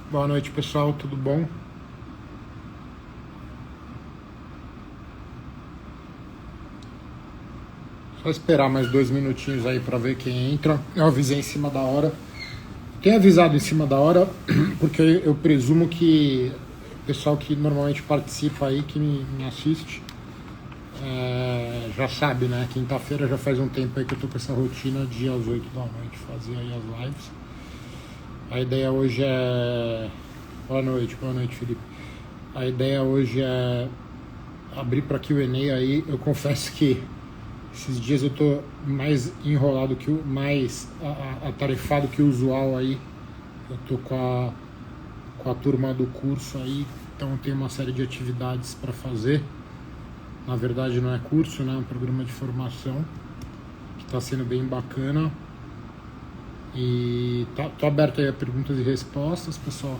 Boa noite, pessoal, tudo bom? Só esperar mais 2 minutinhos aí para ver quem entra. Eu avisei em cima da hora. Tenho avisado em cima da hora porque eu presumo que o pessoal que normalmente participa aí, que me assiste, já sabe, né? Quinta-feira já faz um tempo aí que eu tô com essa rotina de às 8 da noite fazer aí as lives. A ideia hoje é... Boa noite, Felipe. A ideia hoje é abrir para Q&A aí. Eu confesso que esses dias eu tô mais enrolado que o mais atarefado que o usual aí. Eu tô com a turma do curso aí, então tem uma série de atividades para fazer. Na verdade não é curso, né? É um programa de formação que está sendo bem bacana. E tô aberto aí a perguntas e respostas, pessoal.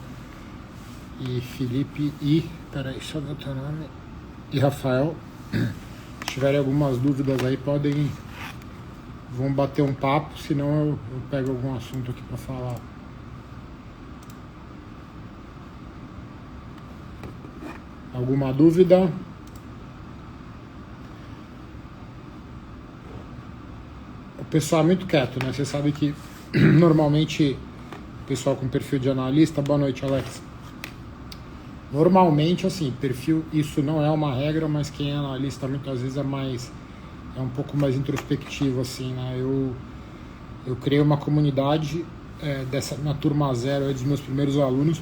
E Felipe e... Peraí, só ver o teu nome. E Rafael. Se tiverem algumas dúvidas aí, vão bater um papo, senão eu pego algum assunto aqui para falar. Alguma dúvida? O pessoal é muito quieto, né? Você sabe que normalmente o pessoal com perfil de analista... Boa noite, Alex. Normalmente, assim, perfil, isso não é uma regra, mas quem é analista muitas vezes é um pouco mais introspectivo, assim, né? Eu criei uma comunidade na turma 0 dos meus primeiros alunos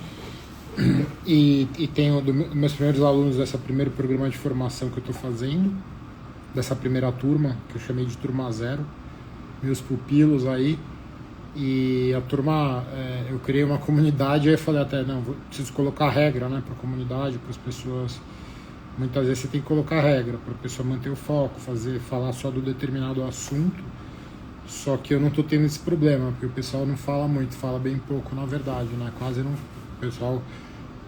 e tenho meus primeiros alunos dessa primeiro programa de formação que eu estou fazendo, dessa primeira turma, que eu chamei de turma 0, meus pupilos aí. E a turma, eu criei uma comunidade, aí eu falei até, não, preciso colocar regra, né, para a comunidade, para as pessoas. Muitas vezes você tem que colocar regra para a pessoa manter o foco, falar só do determinado assunto. Só que eu não estou tendo esse problema, porque o pessoal não fala muito, fala bem pouco, na verdade, né, quase não, o pessoal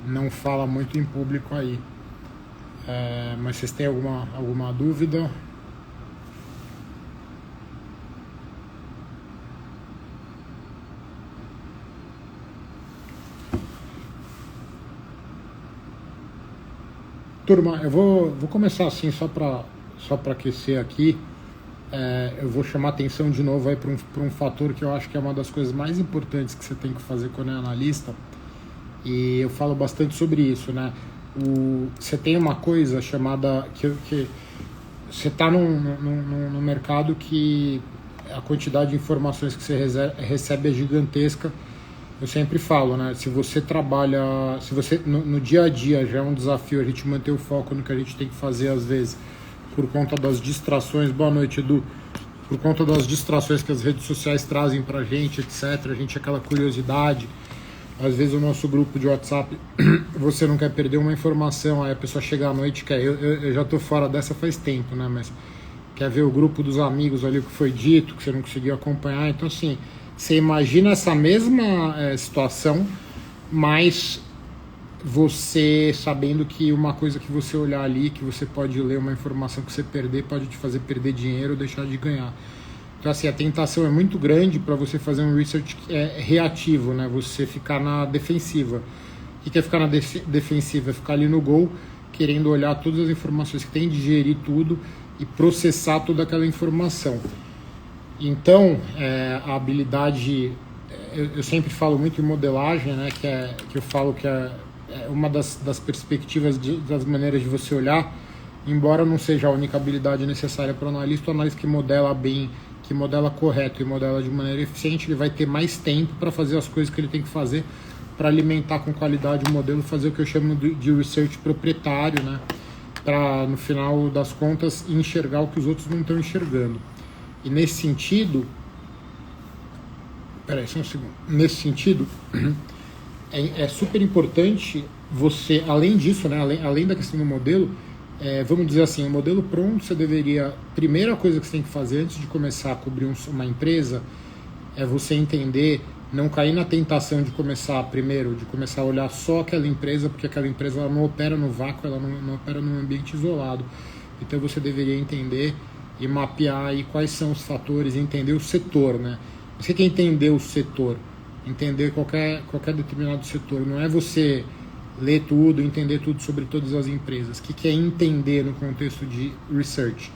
não fala muito em público aí. Mas vocês têm alguma dúvida? Turma, eu vou começar assim só para aquecer aqui. Eu vou chamar atenção de novo aí para um fator que eu acho que é uma das coisas mais importantes que você tem que fazer quando é analista, e eu falo bastante sobre isso, né? Você tem uma coisa chamada que você está num mercado que a quantidade de informações que você recebe é gigantesca. Eu sempre falo, né? Se você trabalha, se você no dia a dia já é um desafio a gente manter o foco no que a gente tem que fazer às vezes, por conta das distrações. Boa noite, Edu. Por conta das distrações que as redes sociais trazem pra gente, etc. A gente aquela curiosidade. Às vezes o nosso grupo de WhatsApp, você não quer perder uma informação, aí a pessoa chega à noite, eu já tô fora dessa faz tempo, né? Mas quer ver o grupo dos amigos ali, o que foi dito, que você não conseguiu acompanhar. Então, assim, você imagina essa mesma situação, mas você sabendo que uma coisa que você olhar ali, que você pode ler uma informação que você perder, pode te fazer perder dinheiro ou deixar de ganhar. Então, assim, a tentação é muito grande para você fazer um research reativo, né? Você ficar na defensiva. O que é ficar na defensiva? É ficar ali no gol, querendo olhar todas as informações que tem, digerir tudo e processar toda aquela informação. Então, a habilidade, eu sempre falo muito em modelagem, né, que eu falo que é uma das perspectivas das maneiras de você olhar, embora não seja a única habilidade necessária para o analista que modela bem, que modela correto e modela de maneira eficiente, ele vai ter mais tempo para fazer as coisas que ele tem que fazer, para alimentar com qualidade o modelo, fazer o que eu chamo de research proprietário, né, para, no final das contas, enxergar o que os outros não estão enxergando. E nesse sentido, nesse sentido, é super importante você, além disso, né, além da questão do modelo, vamos dizer assim, o modelo pronto, você deveria, primeira coisa que você tem que fazer antes de começar a cobrir uma empresa, é você entender, não cair na tentação de começar a olhar só aquela empresa, porque aquela empresa ela não opera no vácuo, ela não opera num ambiente isolado. Então você deveria entender e mapear aí quais são os fatores, entender o setor, né? Você quer entender o setor, entender qualquer determinado setor. Não é você ler tudo, entender tudo sobre todas as empresas. O que é entender no contexto de research?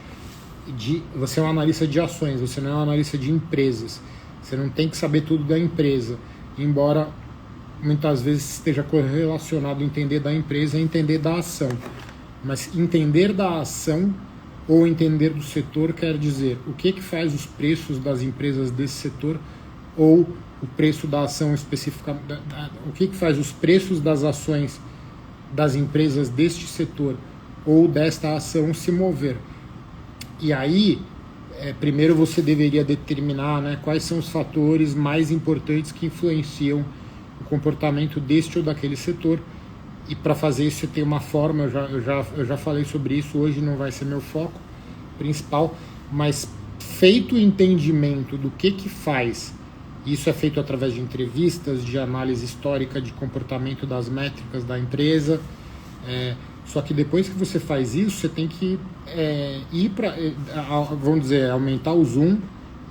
Você é um analista de ações, você não é um analista de empresas. Você não tem que saber tudo da empresa, embora muitas vezes esteja correlacionado entender da empresa e entender da ação. Mas entender da ação ou entender do setor quer dizer o que faz os preços das empresas desse setor, ou o preço da ação específica, o que faz os preços das ações das empresas deste setor ou desta ação se mover. E aí, primeiro você deveria determinar, né, quais são os fatores mais importantes que influenciam o comportamento deste ou daquele setor. E para fazer isso você tem uma forma, eu já falei sobre isso, hoje não vai ser meu foco principal, mas feito o entendimento do que faz, isso é feito através de entrevistas, de análise histórica de comportamento das métricas da empresa, só que depois que você faz isso, você tem que ir para, vamos dizer, aumentar o zoom,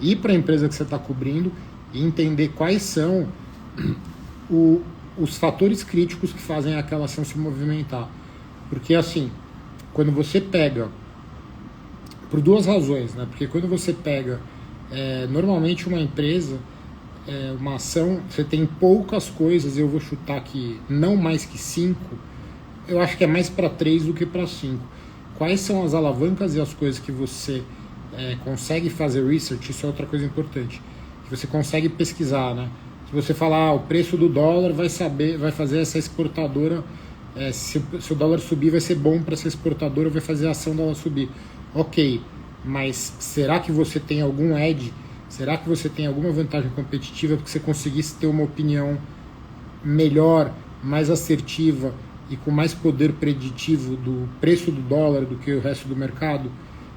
ir para a empresa que você está cobrindo e entender quais são os fatores críticos que fazem aquela ação se movimentar. Porque assim, quando você pega, por duas razões, né? Porque quando você pega normalmente uma empresa, uma ação, você tem poucas coisas, eu vou chutar que não mais que 5, eu acho que é mais para 3 do que para 5. Quais são as alavancas e as coisas que você consegue fazer research? Isso é outra coisa importante, que você consegue pesquisar, né? Se você falar, o preço do dólar vai fazer essa exportadora, se o dólar subir vai ser bom para essa exportadora, vai fazer a ação dela subir. Ok, mas será que você tem algum edge? Será que você tem alguma vantagem competitiva porque você conseguisse ter uma opinião melhor, mais assertiva e com mais poder preditivo do preço do dólar do que o resto do mercado?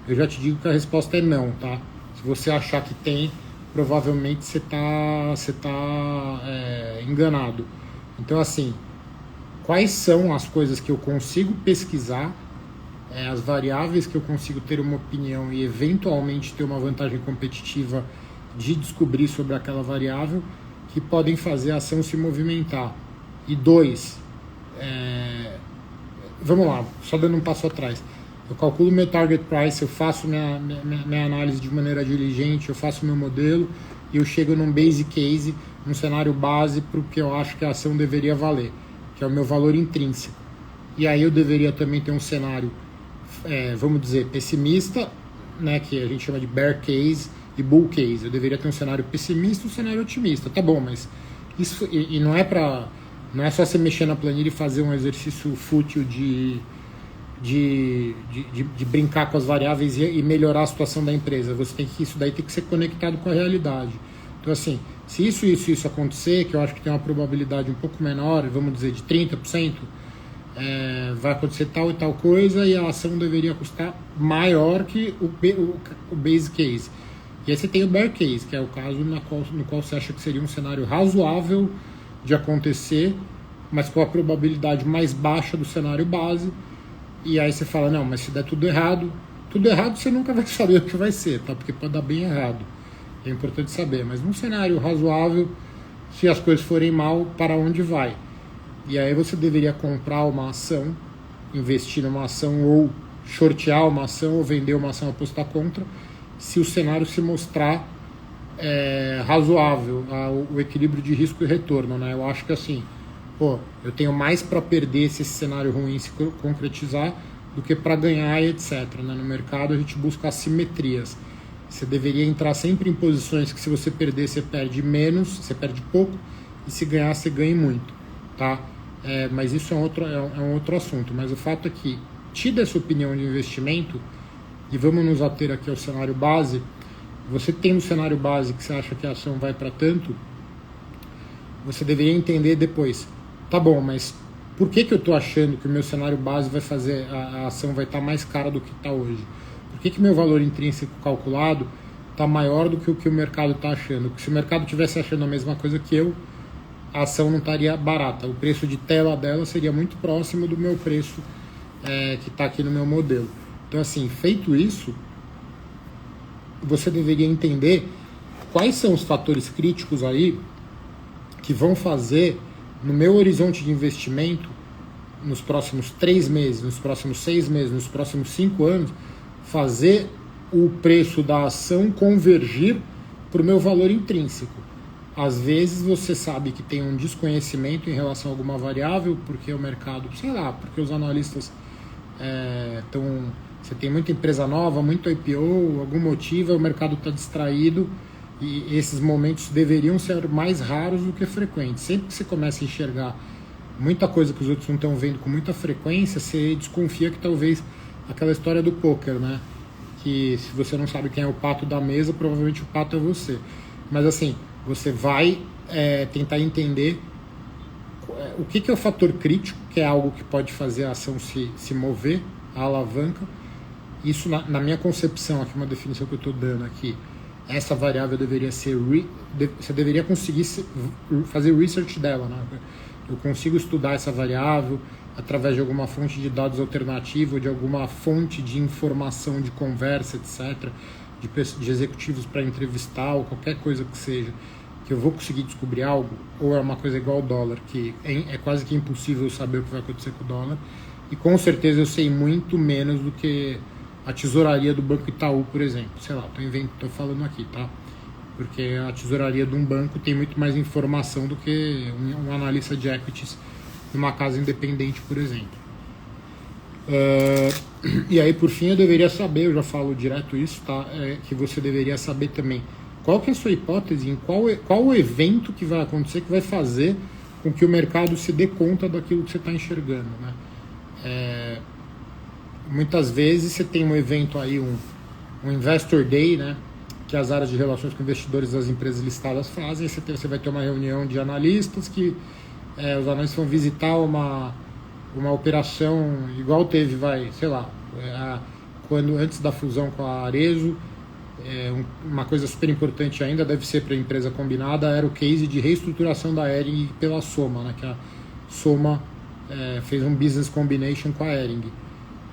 Eu já te digo que a resposta é não, tá? Se você achar que tem, provavelmente você tá enganado. Então, assim, quais são as coisas que eu consigo pesquisar, as variáveis que eu consigo ter uma opinião e eventualmente ter uma vantagem competitiva de descobrir sobre aquela variável, que podem fazer a ação se movimentar. E 2, vamos lá, só dando um passo atrás. Eu calculo meu target price, eu faço minha análise de maneira diligente, eu faço meu modelo e eu chego num base case, num cenário base para o que eu acho que a ação deveria valer, que é o meu valor intrínseco. E aí eu deveria também ter um cenário, vamos dizer, pessimista, né, que a gente chama de bear case e bull case. Eu deveria ter um cenário pessimista e um cenário otimista. Tá bom, mas isso e não é só você mexer na planilha e fazer um exercício fútil de brincar com as variáveis e melhorar a situação da empresa. Isso daí tem que ser conectado com a realidade. Então, assim, se isso acontecer, que eu acho que tem uma probabilidade um pouco menor, vamos dizer de 30%, vai acontecer tal e tal coisa e a ação deveria custar maior que o base case. E aí você tem o bear case, que é o caso no qual você acha que seria um cenário razoável de acontecer, mas com a probabilidade mais baixa do cenário base. E aí você fala, não, mas se der tudo errado você nunca vai saber o que vai ser, tá? Porque pode dar bem errado. É importante saber, mas num cenário razoável, se as coisas forem mal, para onde vai? E aí você deveria comprar uma ação, investir numa ação, ou shortear uma ação, ou vender uma ação, apostar contra, se o cenário se mostrar razoável, o equilíbrio de risco e retorno, né? Eu acho que assim, eu tenho mais para perder se esse cenário ruim se concretizar do que para ganhar e etc. Né? No mercado a gente busca assimetrias. Você deveria entrar sempre em posições que se você perder, você perde menos, você perde pouco, e se ganhar, você ganha muito, tá? Mas isso é um outro assunto. Mas o fato é que, tida essa opinião de investimento, e vamos nos ater aqui ao cenário base, você tem no cenário base que você acha que a ação vai para tanto, você deveria entender depois, tá bom, mas por que eu estou achando que o meu cenário base vai fazer, a ação vai estar mais cara do que está hoje? Por que meu valor intrínseco calculado está maior do que o que o mercado está achando? Porque se o mercado estivesse achando a mesma coisa que eu, a ação não estaria barata. O preço de tela dela seria muito próximo do meu preço que está aqui no meu modelo. Então, assim, feito isso, você deveria entender quais são os fatores críticos aí que vão fazer, no meu horizonte de investimento, nos próximos 3 meses, nos próximos 6 meses, nos próximos 5 anos, fazer o preço da ação convergir para o meu valor intrínseco. Às vezes você sabe que tem um desconhecimento em relação a alguma variável, porque o mercado, sei lá, porque os analistas estão... você tem muita empresa nova, muito IPO, algum motivo, o mercado está distraído, e esses momentos deveriam ser mais raros do que frequentes. Sempre que você começa a enxergar muita coisa que os outros não estão vendo com muita frequência, você desconfia que talvez aquela história do poker, né? Que se você não sabe quem é o pato da mesa, provavelmente o pato é você. Mas assim, você vai tentar entender o que é o fator crítico, que é algo que pode fazer a ação se mover, a alavanca. Isso, na minha concepção, aqui uma definição que eu estou dando aqui, essa variável deveria ser... você deveria conseguir fazer research dela, né? Eu consigo estudar essa variável através de alguma fonte de dados alternativa, de alguma fonte de informação de conversa, etc., de executivos para entrevistar, ou qualquer coisa que seja, que eu vou conseguir descobrir algo, ou é uma coisa igual ao dólar, que é quase que impossível saber o que vai acontecer com o dólar, e com certeza eu sei muito menos do que a tesouraria do Banco Itaú, por exemplo. Sei lá, tô falando aqui, tá? Porque a tesouraria de um banco tem muito mais informação do que um analista de equities de uma casa independente, por exemplo. E aí, por fim, eu deveria saber, eu já falo direto isso, tá? Que você deveria saber também qual que é a sua hipótese, em qual o evento que vai acontecer que vai fazer com que o mercado se dê conta daquilo que você está enxergando, né? Muitas vezes você tem um evento aí, um Investor Day, né, que as áreas de relações com investidores das empresas listadas fazem. Você vai ter uma reunião de analistas que os analistas vão visitar uma operação igual teve, sei lá, antes da fusão com a Arezzo. Uma coisa super importante ainda deve ser para a empresa combinada, era o case de reestruturação da Hering pela Soma, né, que a Soma fez um business combination com a Hering.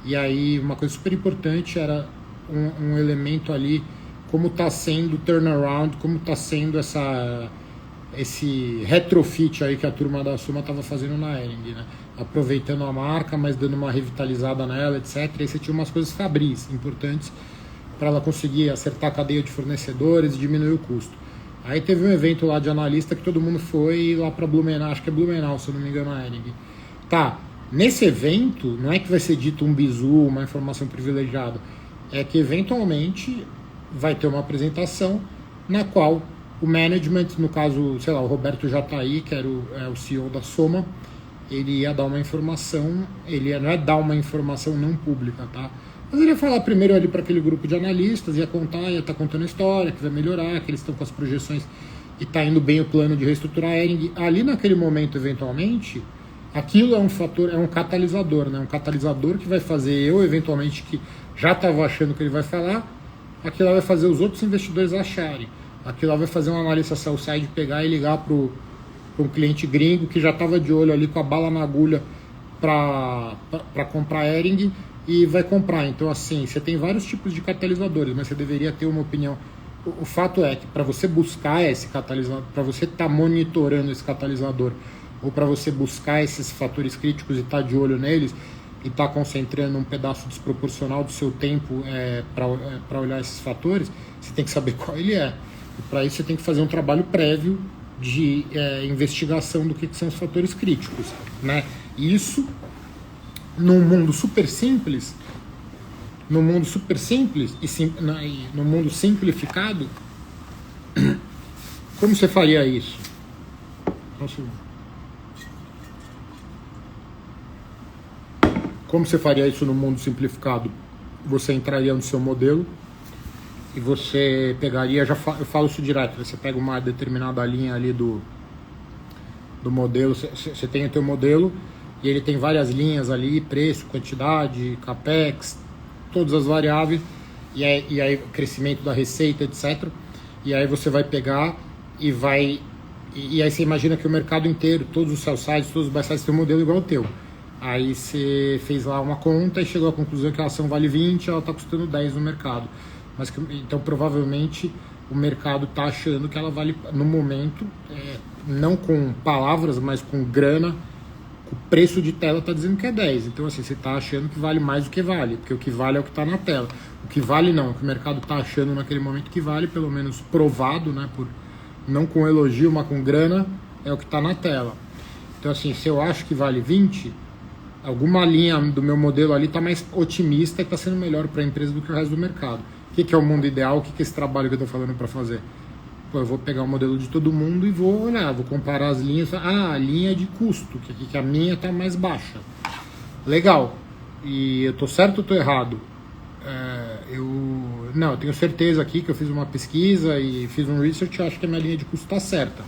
E aí uma coisa super importante era um elemento ali, como está sendo o turnaround, como está sendo esse retrofit aí que a turma da Soma estava fazendo na Hering, né? Aproveitando a marca, mas dando uma revitalizada nela, etc. E aí você tinha umas coisas fabris importantes para ela conseguir acertar a cadeia de fornecedores e diminuir o custo. Aí teve um evento lá de analista que todo mundo foi lá para Blumenau, acho que é Blumenau, se eu não me engano, a Hering. Tá, nesse evento, não é que vai ser dito um bizu, uma informação privilegiada, é que eventualmente vai ter uma apresentação na qual o management, no caso, sei lá, o Roberto Jataí, que era o CEO da Soma, ele ia dar uma informação, não é dar uma informação não pública, tá? Mas ele ia falar primeiro ali para aquele grupo de analistas, ia estar contando a história, que vai melhorar, que eles estão com as projeções e está indo bem o plano de reestruturar a Hering. Ali naquele momento, eventualmente, aquilo é um fator, é um catalisador, né? Um catalisador que vai fazer eu, eventualmente, que já estava achando que ele vai falar, aquilo vai fazer os outros investidores acharem. Aquilo vai fazer um analista sell-side pegar e ligar para um cliente gringo que já estava de olho ali com a bala na agulha para comprar a Hering e vai comprar. Então, assim, você tem vários tipos de catalisadores, mas você deveria ter uma opinião. O fato é que para você buscar esse catalisador, para você estar monitorando esse catalisador, ou para você buscar esses fatores críticos e estar de olho neles, e estar concentrando um pedaço desproporcional do seu tempo para olhar esses fatores, você tem que saber qual ele é. E para isso você tem que fazer um trabalho prévio de investigação do que são os fatores críticos, né? Isso, num mundo super simples, e no mundo simplificado, como você faria isso? Como você faria isso no mundo simplificado? Você entraria no seu modelo e você pegaria, eu falo isso direto, você pega uma determinada linha ali do modelo, você tem o teu modelo e ele tem várias linhas ali, preço, quantidade, capex, todas as variáveis, e aí crescimento da receita, etc. E aí você vai pegar e aí você imagina que o mercado inteiro, todos os sell sides, todos os buy sides têm um modelo igual ao teu. Aí você fez lá uma conta e chegou à conclusão que a ação vale 20, ela está custando 10 no mercado. Então provavelmente o mercado está achando que ela vale, no momento, não com palavras, mas com grana, o preço de tela está dizendo que é 10. Então, assim, você está achando que vale mais do que vale, porque o que vale é o que está na tela. O que vale não, o que o mercado está achando naquele momento que vale, pelo menos provado, né, por, não com elogio, mas com grana, é o que está na tela. Então, assim, se eu acho que vale 20, alguma linha do meu modelo ali está mais otimista e está sendo melhor para a empresa do que o resto do mercado. O que é o mundo ideal? O que é esse trabalho que eu estou falando para fazer? Pô, eu vou pegar o modelo de todo mundo e vou olhar, vou comparar as linhas. A linha de custo, que a minha está mais baixa. Legal. E eu estou certo ou estou errado? Eu tenho certeza aqui que eu fiz uma pesquisa e fiz um research e acho que a minha linha de custo está certa.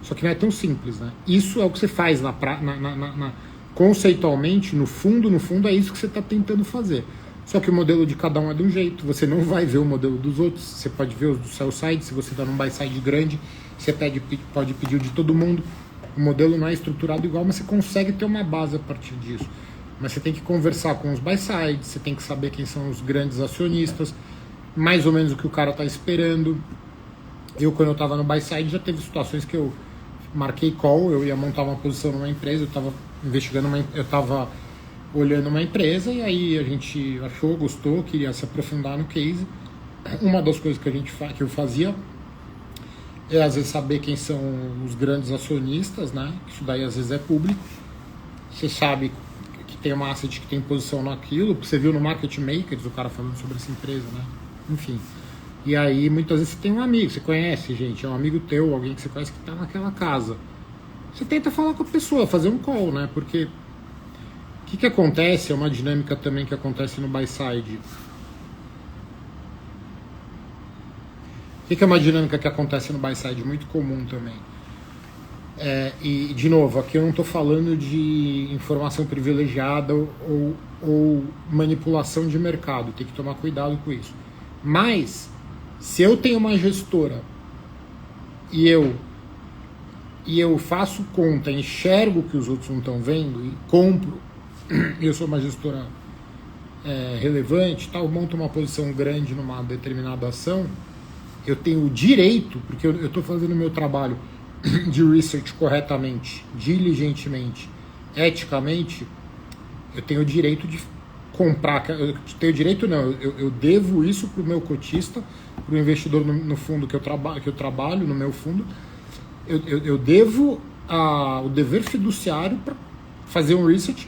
Só que não é tão simples, né? Isso é o que você faz conceitualmente, no fundo é isso que você está tentando fazer. Só que o modelo de cada um é de um jeito. Você não vai ver o modelo dos outros. Você pode ver os do sell side. Se você está num buy side grande, você pode pedir o de todo mundo. O modelo não é estruturado igual, mas você consegue ter uma base a partir disso. Mas você tem que conversar com os buy sides, você tem que saber quem são os grandes acionistas, mais ou menos o que o cara está esperando. Quando eu estava no buy side, já teve situações que eu marquei call, eu ia montar uma posição numa empresa, eu estava investigando, eu estava olhando uma empresa e aí a gente achou, gostou, queria se aprofundar no case. Uma das coisas que eu fazia é às vezes saber quem são os grandes acionistas, né? Isso daí às vezes é público. Você sabe que tem uma asset que tem posição naquilo, você viu no Market Makers o cara falando sobre essa empresa, né? Enfim. E aí muitas vezes você tem um amigo, você conhece, gente, é um amigo teu, alguém que você conhece que está naquela casa. Você tenta falar com a pessoa, fazer um call, né? Porque o que acontece, é uma dinâmica também que acontece no buy side. O que é uma dinâmica que acontece no buy side muito comum também? E, de novo, aqui eu não estou falando de informação privilegiada ou manipulação de mercado, tem que tomar cuidado com isso. Mas, se eu tenho uma gestora e eu faço conta, enxergo o que os outros não estão vendo e compro, eu sou uma gestora relevante, tal, monto uma posição grande numa determinada ação, eu tenho o direito, porque eu estou fazendo o meu trabalho de research corretamente, diligentemente, eticamente, eu tenho o direito de comprar, eu tenho direito não, eu devo isso para o meu cotista, para o investidor no fundo que eu trabalho, no meu fundo, eu devo o dever fiduciário para fazer um research,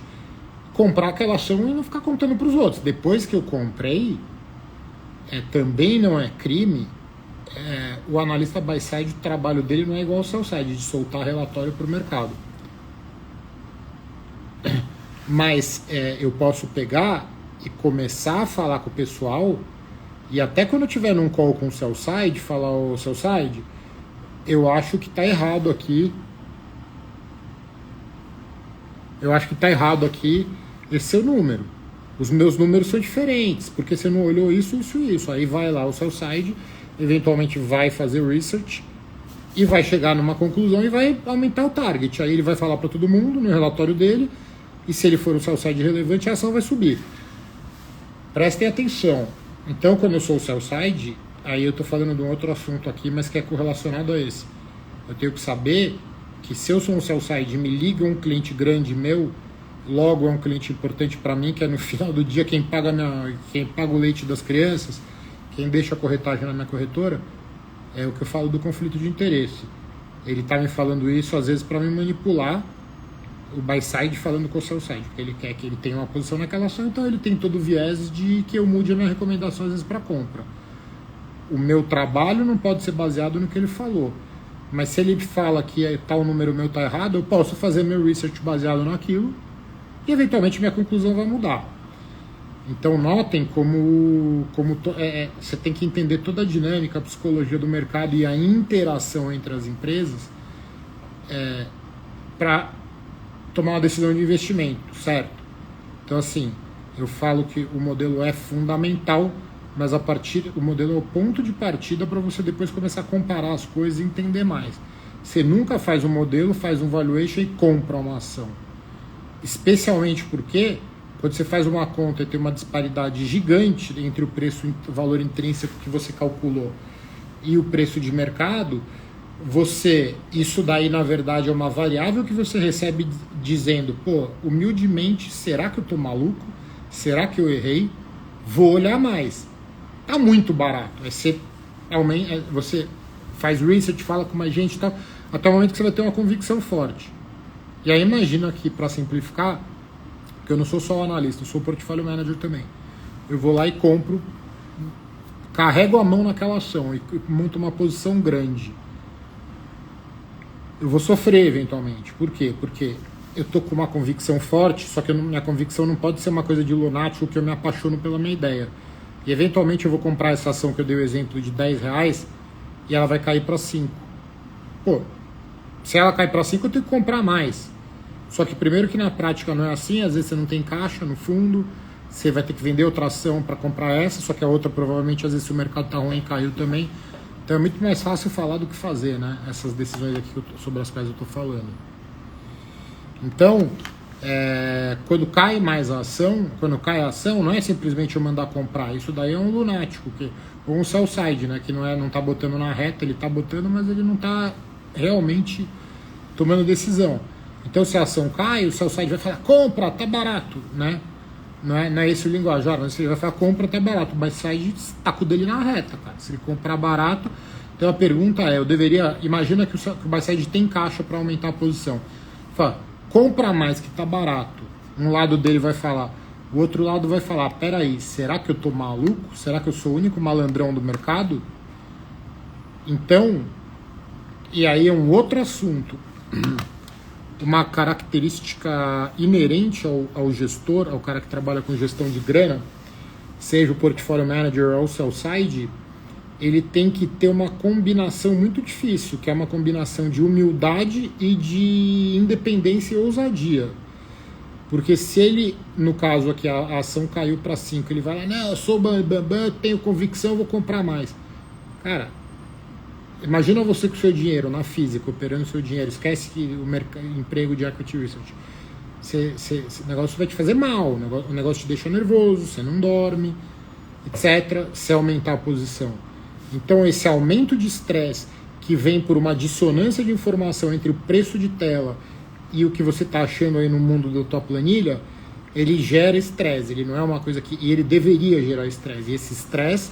comprar aquela ação e não ficar contando para os outros. Depois que eu comprei, também não é crime. O analista buy side, o trabalho dele não é igual ao sell side, de soltar relatório para o mercado. Mas eu posso pegar e começar a falar com o pessoal, e até quando eu estiver num call com o sell side, falar: o sell side, eu acho que está errado aqui. Eu acho que está errado aqui esse seu número. Os meus números são diferentes, porque você não olhou isso, isso e isso. Aí vai lá o sell side, eventualmente vai fazer o research e vai chegar numa conclusão e vai aumentar o target. Aí ele vai falar para todo mundo no relatório dele, e se ele for um sell side relevante, a ação vai subir. Prestem atenção. Então, quando eu sou o sell side, aí eu estou falando de um outro assunto aqui, mas que é correlacionado a esse. Eu tenho que saber que se eu sou um sell side e me liga um cliente grande meu, logo é um cliente importante para mim, que é no final do dia quem paga o leite das crianças, quem deixa a corretagem na minha corretora, é o que eu falo do conflito de interesse. Ele está me falando isso às vezes para me manipular, o buy side falando com o sell side, porque ele quer que ele tenha uma posição naquela ação, então ele tem todo o viés de que eu mude a minha recomendação às vezes para compra. O meu trabalho não pode ser baseado no que ele falou, mas se ele fala que tal número meu está errado, eu posso fazer meu research baseado naquilo e eventualmente minha conclusão vai mudar. Então notem como você tem que entender toda a dinâmica, a psicologia do mercado e a interação entre as empresas para tomar uma decisão de investimento, certo? Então assim, eu falo que o modelo é fundamental, mas o modelo é o ponto de partida para você depois começar a comparar as coisas e entender mais. Você nunca faz um modelo, faz um valuation e compra uma ação. Especialmente porque quando você faz uma conta e tem uma disparidade gigante entre o valor intrínseco que você calculou e o preço de mercado, isso daí na verdade é uma variável que você recebe dizendo, pô, humildemente, será que eu tô maluco? Será que eu errei? Vou olhar mais. Tá muito barato. Aí você faz research, fala com mais gente e tal, até o momento que você vai ter uma convicção forte. E aí imagina aqui, para simplificar, que eu não sou só analista, eu sou portfólio manager também. Eu vou lá e compro, carrego a mão naquela ação e monto uma posição grande. Eu vou sofrer eventualmente. Por quê? Porque eu tô com uma convicção forte, só que minha convicção não pode ser uma coisa de lunático que eu me apaixono pela minha ideia. E eventualmente eu vou comprar essa ação que eu dei o exemplo de R$10 e ela vai cair para 5. Pô, se ela cai para 5 eu tenho que comprar mais. Só que primeiro que na prática não é assim, às vezes você não tem caixa no fundo, você vai ter que vender outra ação para comprar essa, só que a outra provavelmente às vezes se o mercado tá ruim caiu também. Então é muito mais fácil falar do que fazer, né? Essas decisões aqui sobre as quais eu estou falando. Então, quando cai mais a ação, quando cai a ação, não é simplesmente eu mandar comprar. Isso daí é um lunático, ou um sell side, né? Que não tá botando na reta, ele tá botando, mas ele não tá realmente tomando decisão. Então, se a ação cai, o sell side vai falar, compra, tá barato, né? Não é esse o linguajar, mas ele vai falar, compra, tá barato. O buy side tá com o dele na reta, cara. Se ele comprar barato, então a pergunta é, imagina que o buy side tem caixa para aumentar a posição. Fala, compra mais que tá barato. Um lado dele vai falar, o outro lado vai falar, peraí, será que eu tô maluco? Será que eu sou o único malandrão do mercado? Então, e aí é um outro assunto. Uma característica inerente ao gestor, ao cara que trabalha com gestão de grana, seja o portfólio manager ou o sell side, ele tem que ter uma combinação muito difícil, que é uma combinação de humildade e de independência e ousadia. Porque se ele, no caso aqui, a ação caiu para 5, ele vai lá, não, eu sou bambam, tenho convicção, eu vou comprar mais. Cara, imagina você com o seu dinheiro na física, operando o seu dinheiro, esquece que o emprego de equity research. O negócio vai te fazer mal, o negócio te deixa nervoso, você não dorme, etc. Se aumentar a posição. Então esse aumento de estresse que vem por uma dissonância de informação entre o preço de tela e o que você está achando aí no mundo da tua planilha, ele gera estresse, ele não é uma coisa que... E ele deveria gerar estresse, e esse estresse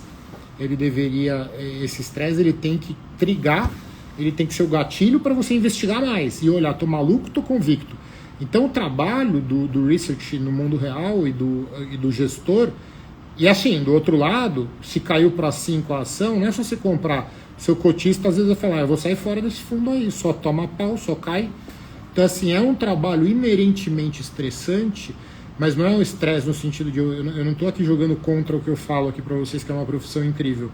ele tem que trigar, ele tem que ser o gatilho para você investigar mais e olhar, tô maluco, tô convicto. Então o trabalho do research no mundo real e do gestor, e assim, do outro lado, se caiu para 5 a ação, não é só você comprar. Seu cotista às vezes vai falar, eu vou sair fora desse fundo aí, só toma pau, só cai. Então assim, é um trabalho inerentemente estressante, mas não é um estresse no sentido de eu não estou aqui jogando contra o que eu falo aqui para vocês, que é uma profissão incrível,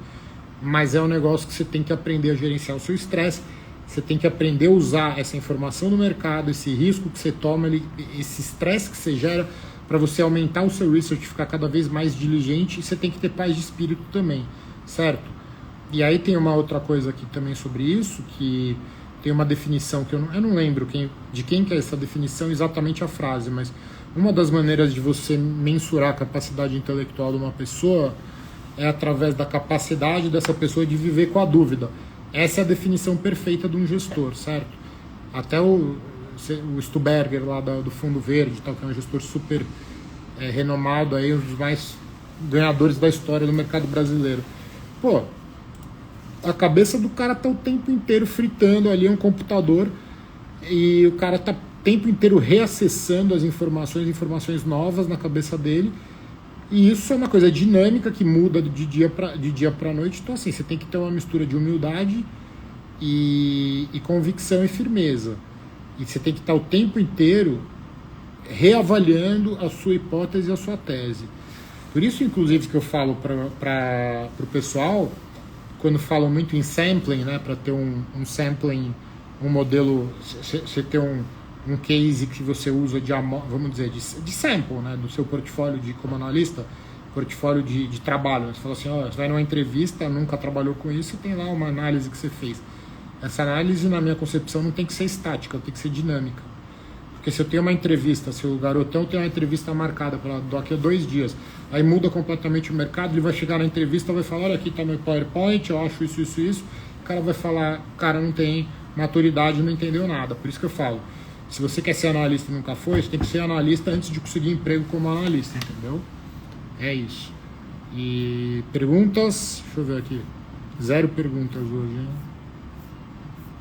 mas é um negócio que você tem que aprender a gerenciar o seu estresse, você tem que aprender a usar essa informação no mercado, esse risco que você toma, esse estresse que você gera para você aumentar o seu research, ficar cada vez mais diligente, e você tem que ter paz de espírito também, certo? E aí tem uma outra coisa aqui também sobre isso, que tem uma definição que eu não lembro de quem que é essa definição, exatamente a frase, mas uma das maneiras de você mensurar a capacidade intelectual de uma pessoa é através da capacidade dessa pessoa de viver com a dúvida. Essa é a definição perfeita de um gestor, certo? Até o Stuberger lá do Fundo Verde, tal, que é um gestor super renomado, aí, um dos mais ganhadores da história do mercado brasileiro. Pô, a cabeça do cara tá o tempo inteiro fritando ali um computador e o cara tá o tempo inteiro reacessando as informações novas na cabeça dele, e isso é uma coisa dinâmica que muda de dia para noite. Então assim, você tem que ter uma mistura de humildade e convicção e firmeza, e você tem que estar o tempo inteiro reavaliando a sua hipótese e a sua tese. Por isso, inclusive, que eu falo para o pessoal, quando falam muito em sampling, né, para ter um sampling, um modelo, você ter um case que você usa vamos dizer, de sample, né, do seu portfólio como analista, portfólio de trabalho. Você fala assim, você vai numa entrevista, nunca trabalhou com isso, e tem lá uma análise que você fez. Essa análise, na minha concepção, não tem que ser estática, tem que ser dinâmica. Porque se eu tenho uma entrevista, se o garotão tem uma entrevista marcada para daqui a 2 dias, aí muda completamente o mercado, ele vai chegar na entrevista e vai falar, olha, aqui está meu PowerPoint, eu acho isso. cara vai falar, o cara não tem maturidade, não entendeu nada. Por isso que eu falo, se você quer ser analista e nunca foi, você tem que ser analista antes de conseguir emprego como analista, entendeu? É isso. E perguntas, deixa eu ver aqui, 0 perguntas hoje, hein?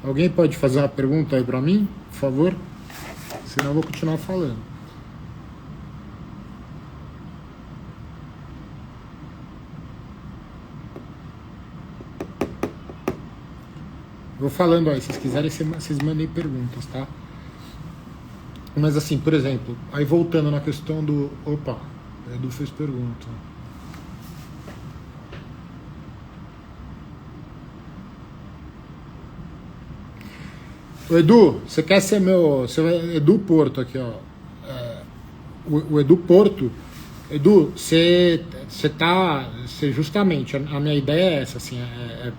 Alguém pode fazer uma pergunta aí pra mim, por favor? Senão eu vou continuar falando. Vou falando aí, se vocês quiserem, vocês mandem perguntas, tá? Mas assim, por exemplo, aí voltando na questão do... Opa, o Edu fez pergunta. O Edu, você quer ser meu... Edu Porto aqui, ó. O Edu Porto. Edu, você tá... justamente, a minha ideia é essa, assim, é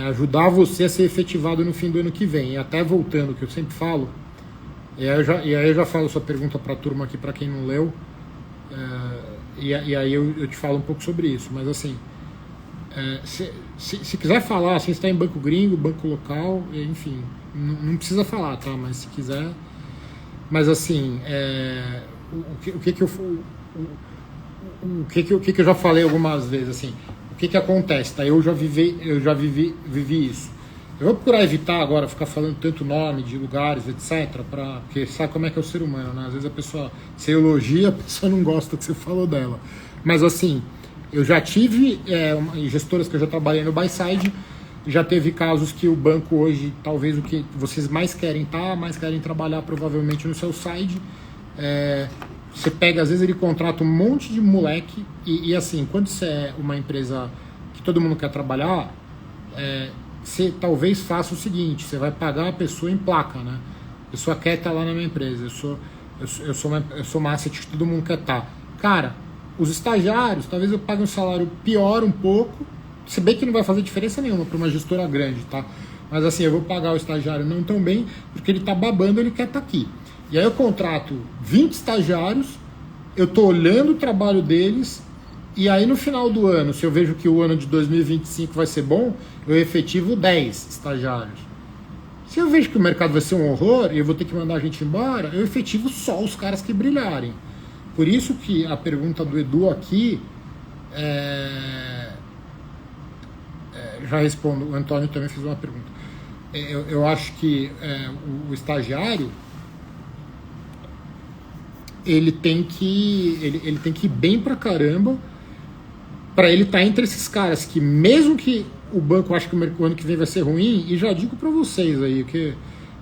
ajudar você a ser efetivado no fim do ano que vem. E até voltando, que eu sempre falo, e aí eu já falo sua pergunta para a turma aqui, para quem não leu, e aí eu te falo um pouco sobre isso. Mas assim, se quiser falar, assim, você está em banco gringo, banco local, enfim, não precisa falar, tá? Mas se quiser... Mas assim, o que eu já falei algumas vezes, assim... O que acontece, tá? Eu já vivi isso. Eu vou procurar evitar agora ficar falando tanto nome de lugares, etc, porque sabe como é que é o ser humano, né? Às vezes a pessoa, você elogia, a pessoa não gosta que você falou dela. Mas assim, eu já tive gestoras que eu já trabalhei no buy side, já teve casos que o banco hoje, talvez o que vocês mais querem trabalhar provavelmente no seu side. Você pega, às vezes ele contrata um monte de moleque e assim, quando você é uma empresa que todo mundo quer trabalhar, você talvez faça o seguinte, você vai pagar a pessoa em placa, né? A pessoa quer estar lá na minha empresa, eu sou uma asset que todo mundo quer estar. Cara, os estagiários, talvez eu pague um salário pior um pouco, se bem que não vai fazer diferença nenhuma para uma gestora grande, tá? Mas assim, eu vou pagar o estagiário não tão bem, porque ele tá babando, ele quer estar aqui. E aí eu contrato 20 estagiários, eu estou olhando o trabalho deles, e aí no final do ano, se eu vejo que o ano de 2025 vai ser bom, eu efetivo 10 estagiários. Se eu vejo que o mercado vai ser um horror e eu vou ter que mandar a gente embora, eu efetivo só os caras que brilharem. Por isso que a pergunta do Edu aqui, já respondo, o Antônio também fez uma pergunta. Eu acho que o estagiário, ele tem que ir bem pra caramba para ele estar entre esses caras que, mesmo que o banco ache que o ano que vem vai ser ruim, e já digo para vocês aí, que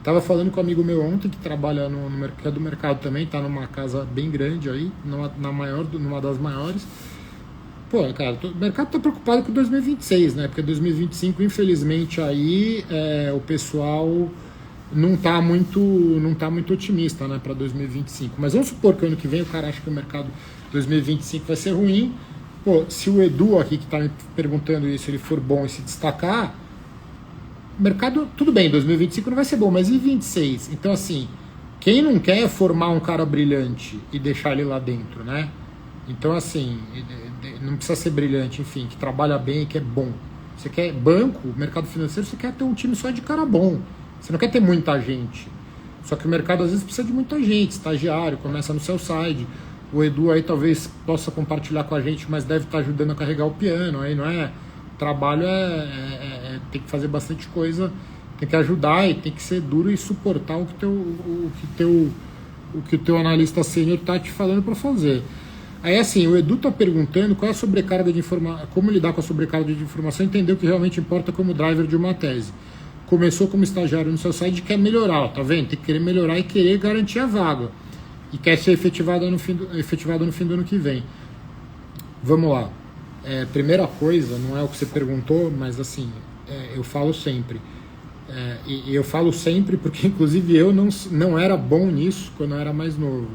tava falando com um amigo meu ontem que trabalha no mercado do mercado também, tá numa casa bem grande aí, numa das maiores. Pô, cara, o mercado tá preocupado com 2026, né? Porque 2025, infelizmente, aí o pessoal não tá muito otimista, né, para 2025. Mas vamos supor que ano que vem o cara acha que o mercado 2025 vai ser ruim. Pô, se o Edu aqui que tá me perguntando isso, ele for bom e se destacar, o mercado, tudo bem, 2025 não vai ser bom, mas e 26? Então, assim, quem não quer formar um cara brilhante e deixar ele lá dentro, né? Então, assim, não precisa ser brilhante, enfim, que trabalha bem e que é bom. Você quer banco, mercado financeiro, você quer ter um time só de cara bom. Você não quer ter muita gente. Só que o mercado às vezes precisa de muita gente, estagiário, começa no seu side. O Edu aí talvez possa compartilhar com a gente, mas deve estar ajudando a carregar o piano. Aí não é. Trabalho tem que fazer bastante coisa, tem que ajudar e tem que ser duro e suportar o que o teu analista sênior está te falando para fazer. Aí assim, o Edu está perguntando qual é a sobrecarga de informação, como lidar com a sobrecarga de informação e entender o que realmente importa como driver de uma tese. Começou como estagiário no seu site e quer melhorar, tá vendo? Tem que querer melhorar e querer garantir a vaga. E quer ser efetivado no fim do ano que vem. Vamos lá. Primeira coisa, não é o que você perguntou, mas assim, eu falo sempre. E eu falo sempre porque, inclusive, eu não era bom nisso quando eu era mais novo.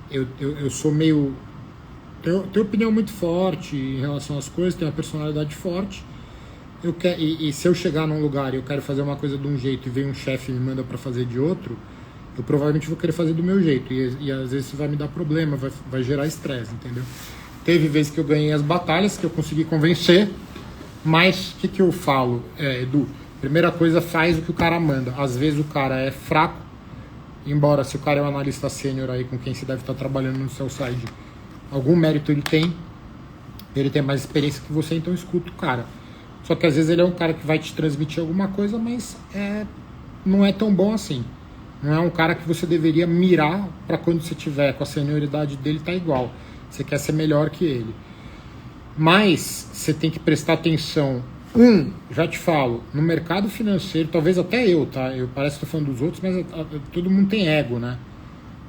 Eu sou meio... Tenho opinião muito forte em relação às coisas, tenho uma personalidade forte. E se eu chegar num lugar e eu quero fazer uma coisa de um jeito e vem um chefe e me manda para fazer de outro, eu provavelmente vou querer fazer do meu jeito. E às vezes isso vai me dar problema, vai gerar estresse, entendeu? Teve vezes que eu ganhei as batalhas, que eu consegui convencer, Mas o que eu falo, Edu? Primeira coisa, faz o que o cara manda. Às vezes o cara é fraco, embora se o cara é um analista sênior aí com quem você deve estar trabalhando no seu site, algum mérito ele tem mais experiência que você, então escuta o cara. Só que às vezes ele é um cara que vai te transmitir alguma coisa, mas não é tão bom assim. Não é um cara que você deveria mirar para quando você tiver com a senioridade dele tá igual. Você quer ser melhor que ele. Mas você tem que prestar atenção. Já te falo, no mercado financeiro, talvez até eu, tá? Eu parece que estou falando dos outros, mas todo mundo tem ego, né?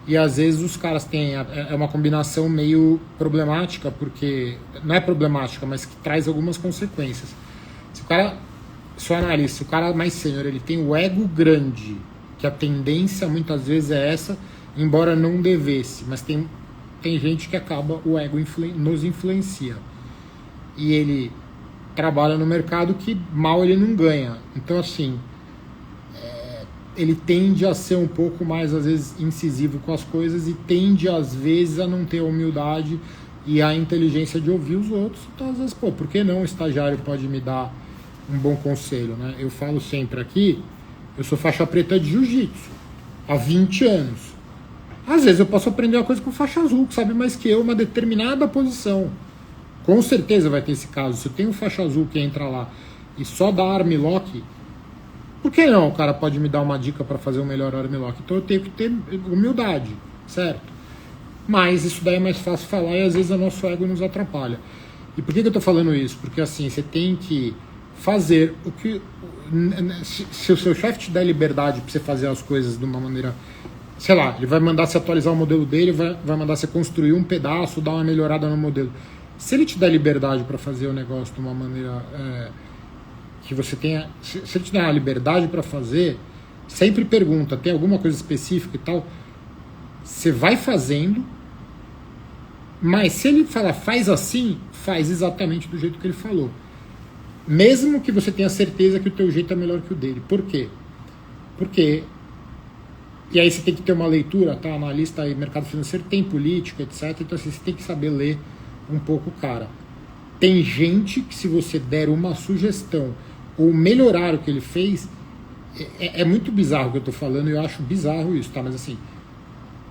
E às vezes os caras têm. É uma combinação meio problemática, porque. Não é problemática, mas que traz algumas consequências. Se o analista, o cara mais sênior, ele tem o ego grande, que a tendência muitas vezes é essa, embora não devesse, mas tem gente que acaba, o ego nos influencia. E ele trabalha no mercado que mal ele não ganha. Então, assim, ele tende a ser um pouco mais, às vezes, incisivo com as coisas e tende, às vezes, a não ter a humildade e a inteligência de ouvir os outros. Então, às vezes, por que não o estagiário pode me dar um bom conselho, né? Eu falo sempre aqui, eu sou faixa preta de jiu-jitsu há 20 anos. Às vezes eu posso aprender uma coisa com faixa azul, que sabe mais que eu, uma determinada posição. Com certeza vai ter esse caso. Se eu tenho faixa azul que entra lá e só dá armlock, por que não? O cara pode me dar uma dica para fazer o melhor armlock. Então eu tenho que ter humildade, certo? Mas isso daí é mais fácil falar e às vezes o nosso ego nos atrapalha. E por que eu tô falando isso? Porque assim, você tem que fazer o que... Se o seu chefe te der liberdade para você fazer as coisas de uma maneira... Sei lá, ele vai mandar você atualizar o modelo dele, vai mandar você construir um pedaço, dar uma melhorada no modelo. Se ele te der liberdade para fazer o negócio de uma maneira que você tenha... Se ele te der uma liberdade para fazer, sempre pergunta, tem alguma coisa específica e tal? Você vai fazendo, mas se ele falar faz assim, faz exatamente do jeito que ele falou. Mesmo que você tenha certeza que o teu jeito é melhor que o dele. Por quê? Porque... E aí você tem que ter uma leitura, tá? Analista e mercado financeiro tem política, etc. Então assim, você tem que saber ler um pouco o cara. Tem gente que se você der uma sugestão ou melhorar o que ele fez, é muito bizarro o que eu tô falando, eu acho bizarro isso, tá? Mas assim,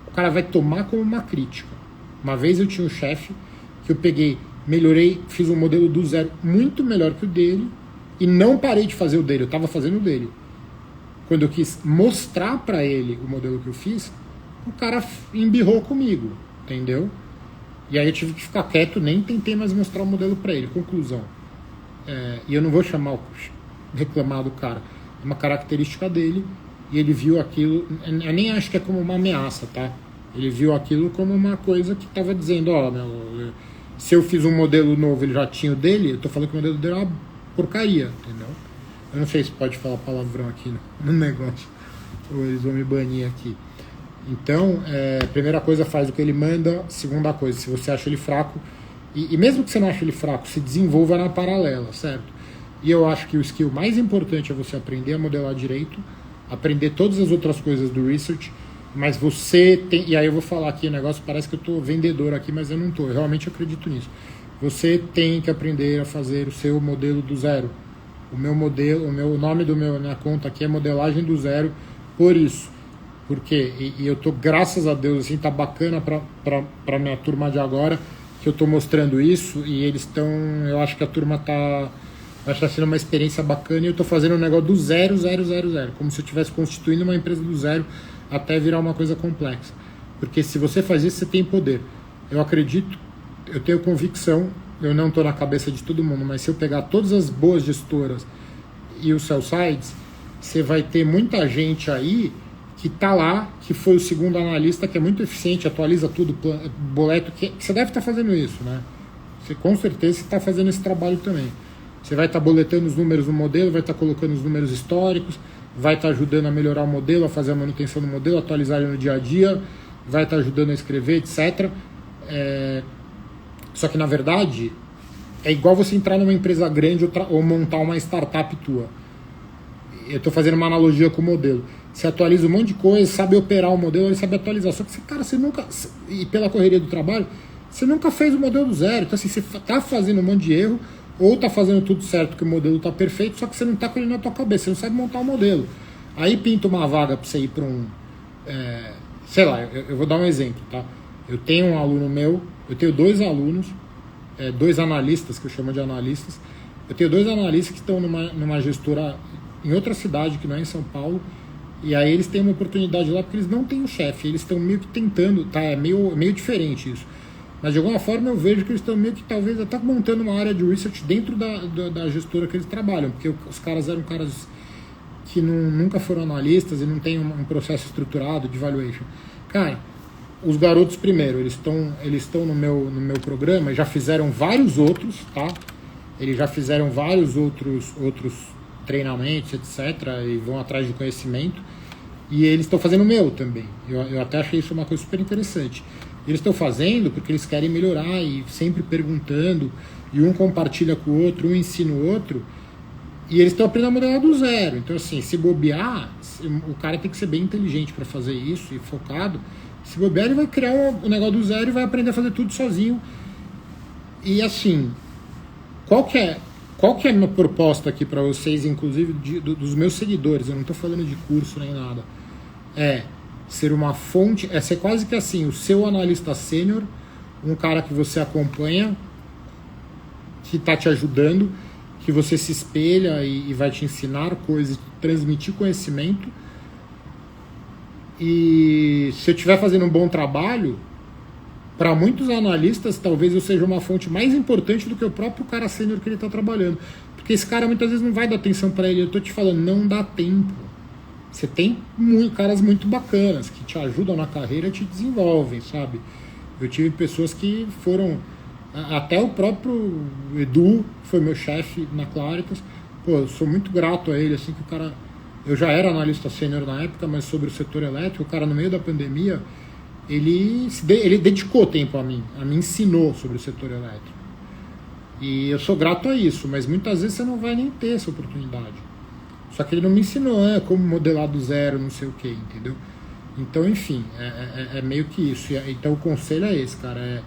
o cara vai tomar como uma crítica. Uma vez eu tinha um chefe que eu peguei, melhorei, fiz um modelo do zero muito melhor que o dele e não parei de fazer o dele, eu tava fazendo o dele. Quando eu quis mostrar para ele o modelo que eu fiz, o cara embirrou comigo, entendeu? E aí eu tive que ficar quieto, nem tentei mais mostrar o modelo para ele. Conclusão. E eu não vou reclamar do cara. É uma característica dele e ele viu aquilo, eu nem acho que é como uma ameaça, tá? Ele viu aquilo como uma coisa que estava dizendo, se eu fiz um modelo novo, ele já tinha o dele, eu tô falando que o modelo dele é uma porcaria, entendeu? Eu não sei se pode falar palavrão aqui no negócio, ou eles vão me banir aqui. Então, primeira coisa, faz o que ele manda. Segunda coisa, se você acha ele fraco, e mesmo que você não ache ele fraco, se desenvolva na paralela, certo? E eu acho que o skill mais importante é você aprender a modelar direito, aprender todas as outras coisas do research, mas você tem... E aí eu vou falar aqui, o negócio parece que eu estou vendedor aqui, mas eu não estou, eu realmente acredito nisso. Você tem que aprender a fazer o seu modelo do zero. O meu modelo, o nome da minha conta aqui é modelagem do zero, por isso. Porque, e eu tô, graças a Deus, assim, tá bacana pra minha turma de agora, que eu tô mostrando isso, e eles estão, eu acho que a turma tá sendo uma experiência bacana, e eu tô fazendo um negócio do zero, como se eu estivesse constituindo uma empresa do zero, até virar uma coisa complexa. Porque se você faz isso, você tem poder. Eu acredito, eu tenho convicção, eu não estou na cabeça de todo mundo, mas se eu pegar todas as boas gestoras e os sell sides, você vai ter muita gente aí que está lá, que foi o segundo analista, que é muito eficiente, atualiza tudo, boleto, que você deve estar fazendo isso, né? Você com certeza está fazendo esse trabalho também. Você vai estar boletando os números no modelo, vai estar colocando os números históricos, vai estar ajudando a melhorar o modelo, a fazer a manutenção do modelo, atualizar ele no dia a dia, vai estar ajudando a escrever, etc. Só que, na verdade, é igual você entrar numa empresa grande ou montar uma startup tua. Eu estou fazendo uma analogia com o modelo. Você atualiza um monte de coisa, sabe operar o modelo, ele sabe atualizar. Só que, cara, você nunca... E pela correria do trabalho, você nunca fez o modelo do zero. Então, assim, você está fazendo um monte de erro ou tá fazendo tudo certo que o modelo tá perfeito, só que você não tá com ele na tua cabeça, você não sabe montar o modelo. Aí pinta uma vaga para você ir para um... sei lá, eu vou dar um exemplo, tá? Eu tenho um aluno meu, eu tenho 2 alunos, 2 analistas, que eu chamo de analistas. Eu tenho 2 analistas que estão numa gestora em outra cidade, que não é em São Paulo, e aí eles têm uma oportunidade lá porque eles não têm o chefe, eles estão meio que tentando, tá? É meio diferente isso. Mas de alguma forma eu vejo que eles estão meio que talvez até montando uma área de research dentro da gestora que eles trabalham, porque os caras eram caras que nunca foram analistas e não tem um processo estruturado de valuation. Cara, os garotos primeiro, eles estão no meu programa, já fizeram vários outros, tá? Eles já fizeram vários outros treinamentos, etc. E vão atrás de conhecimento. E eles estão fazendo o meu também. Eu até achei isso uma coisa super interessante. Eles estão fazendo porque eles querem melhorar e sempre perguntando, e um compartilha com o outro, um ensina o outro, e eles estão aprendendo a modelar do zero. Então, assim, se bobear, o cara tem que ser bem inteligente para fazer isso e focado. Se bobear, ele vai criar um negócio do zero e vai aprender a fazer tudo sozinho. E, assim, qual que é a minha proposta aqui para vocês, inclusive dos meus seguidores? Eu não estou falando de curso nem nada. Ser uma fonte, ser quase que assim, o seu analista sênior, um cara que você acompanha, que está te ajudando, que você se espelha e vai te ensinar coisas, transmitir conhecimento. E se eu estiver fazendo um bom trabalho, para muitos analistas, talvez eu seja uma fonte mais importante do que o próprio cara sênior que ele está trabalhando. Porque esse cara muitas vezes não vai dar atenção para ele. Eu estou te falando, não dá tempo. Você tem caras muito bacanas que te ajudam na carreira e te desenvolvem, sabe? Eu tive pessoas que foram... Até o próprio Edu foi meu chefe na Claritas. Pô, eu sou muito grato a ele, assim, que o cara... Eu já era analista sênior na época, mas sobre o setor elétrico, o cara no meio da pandemia, ele dedicou tempo a mim, me ensinou sobre o setor elétrico. E eu sou grato a isso, mas muitas vezes você não vai nem ter essa oportunidade. Só que ele não me ensinou como modelar do zero, não sei o que, entendeu? Então, enfim, é meio que isso. Então o conselho é esse, cara,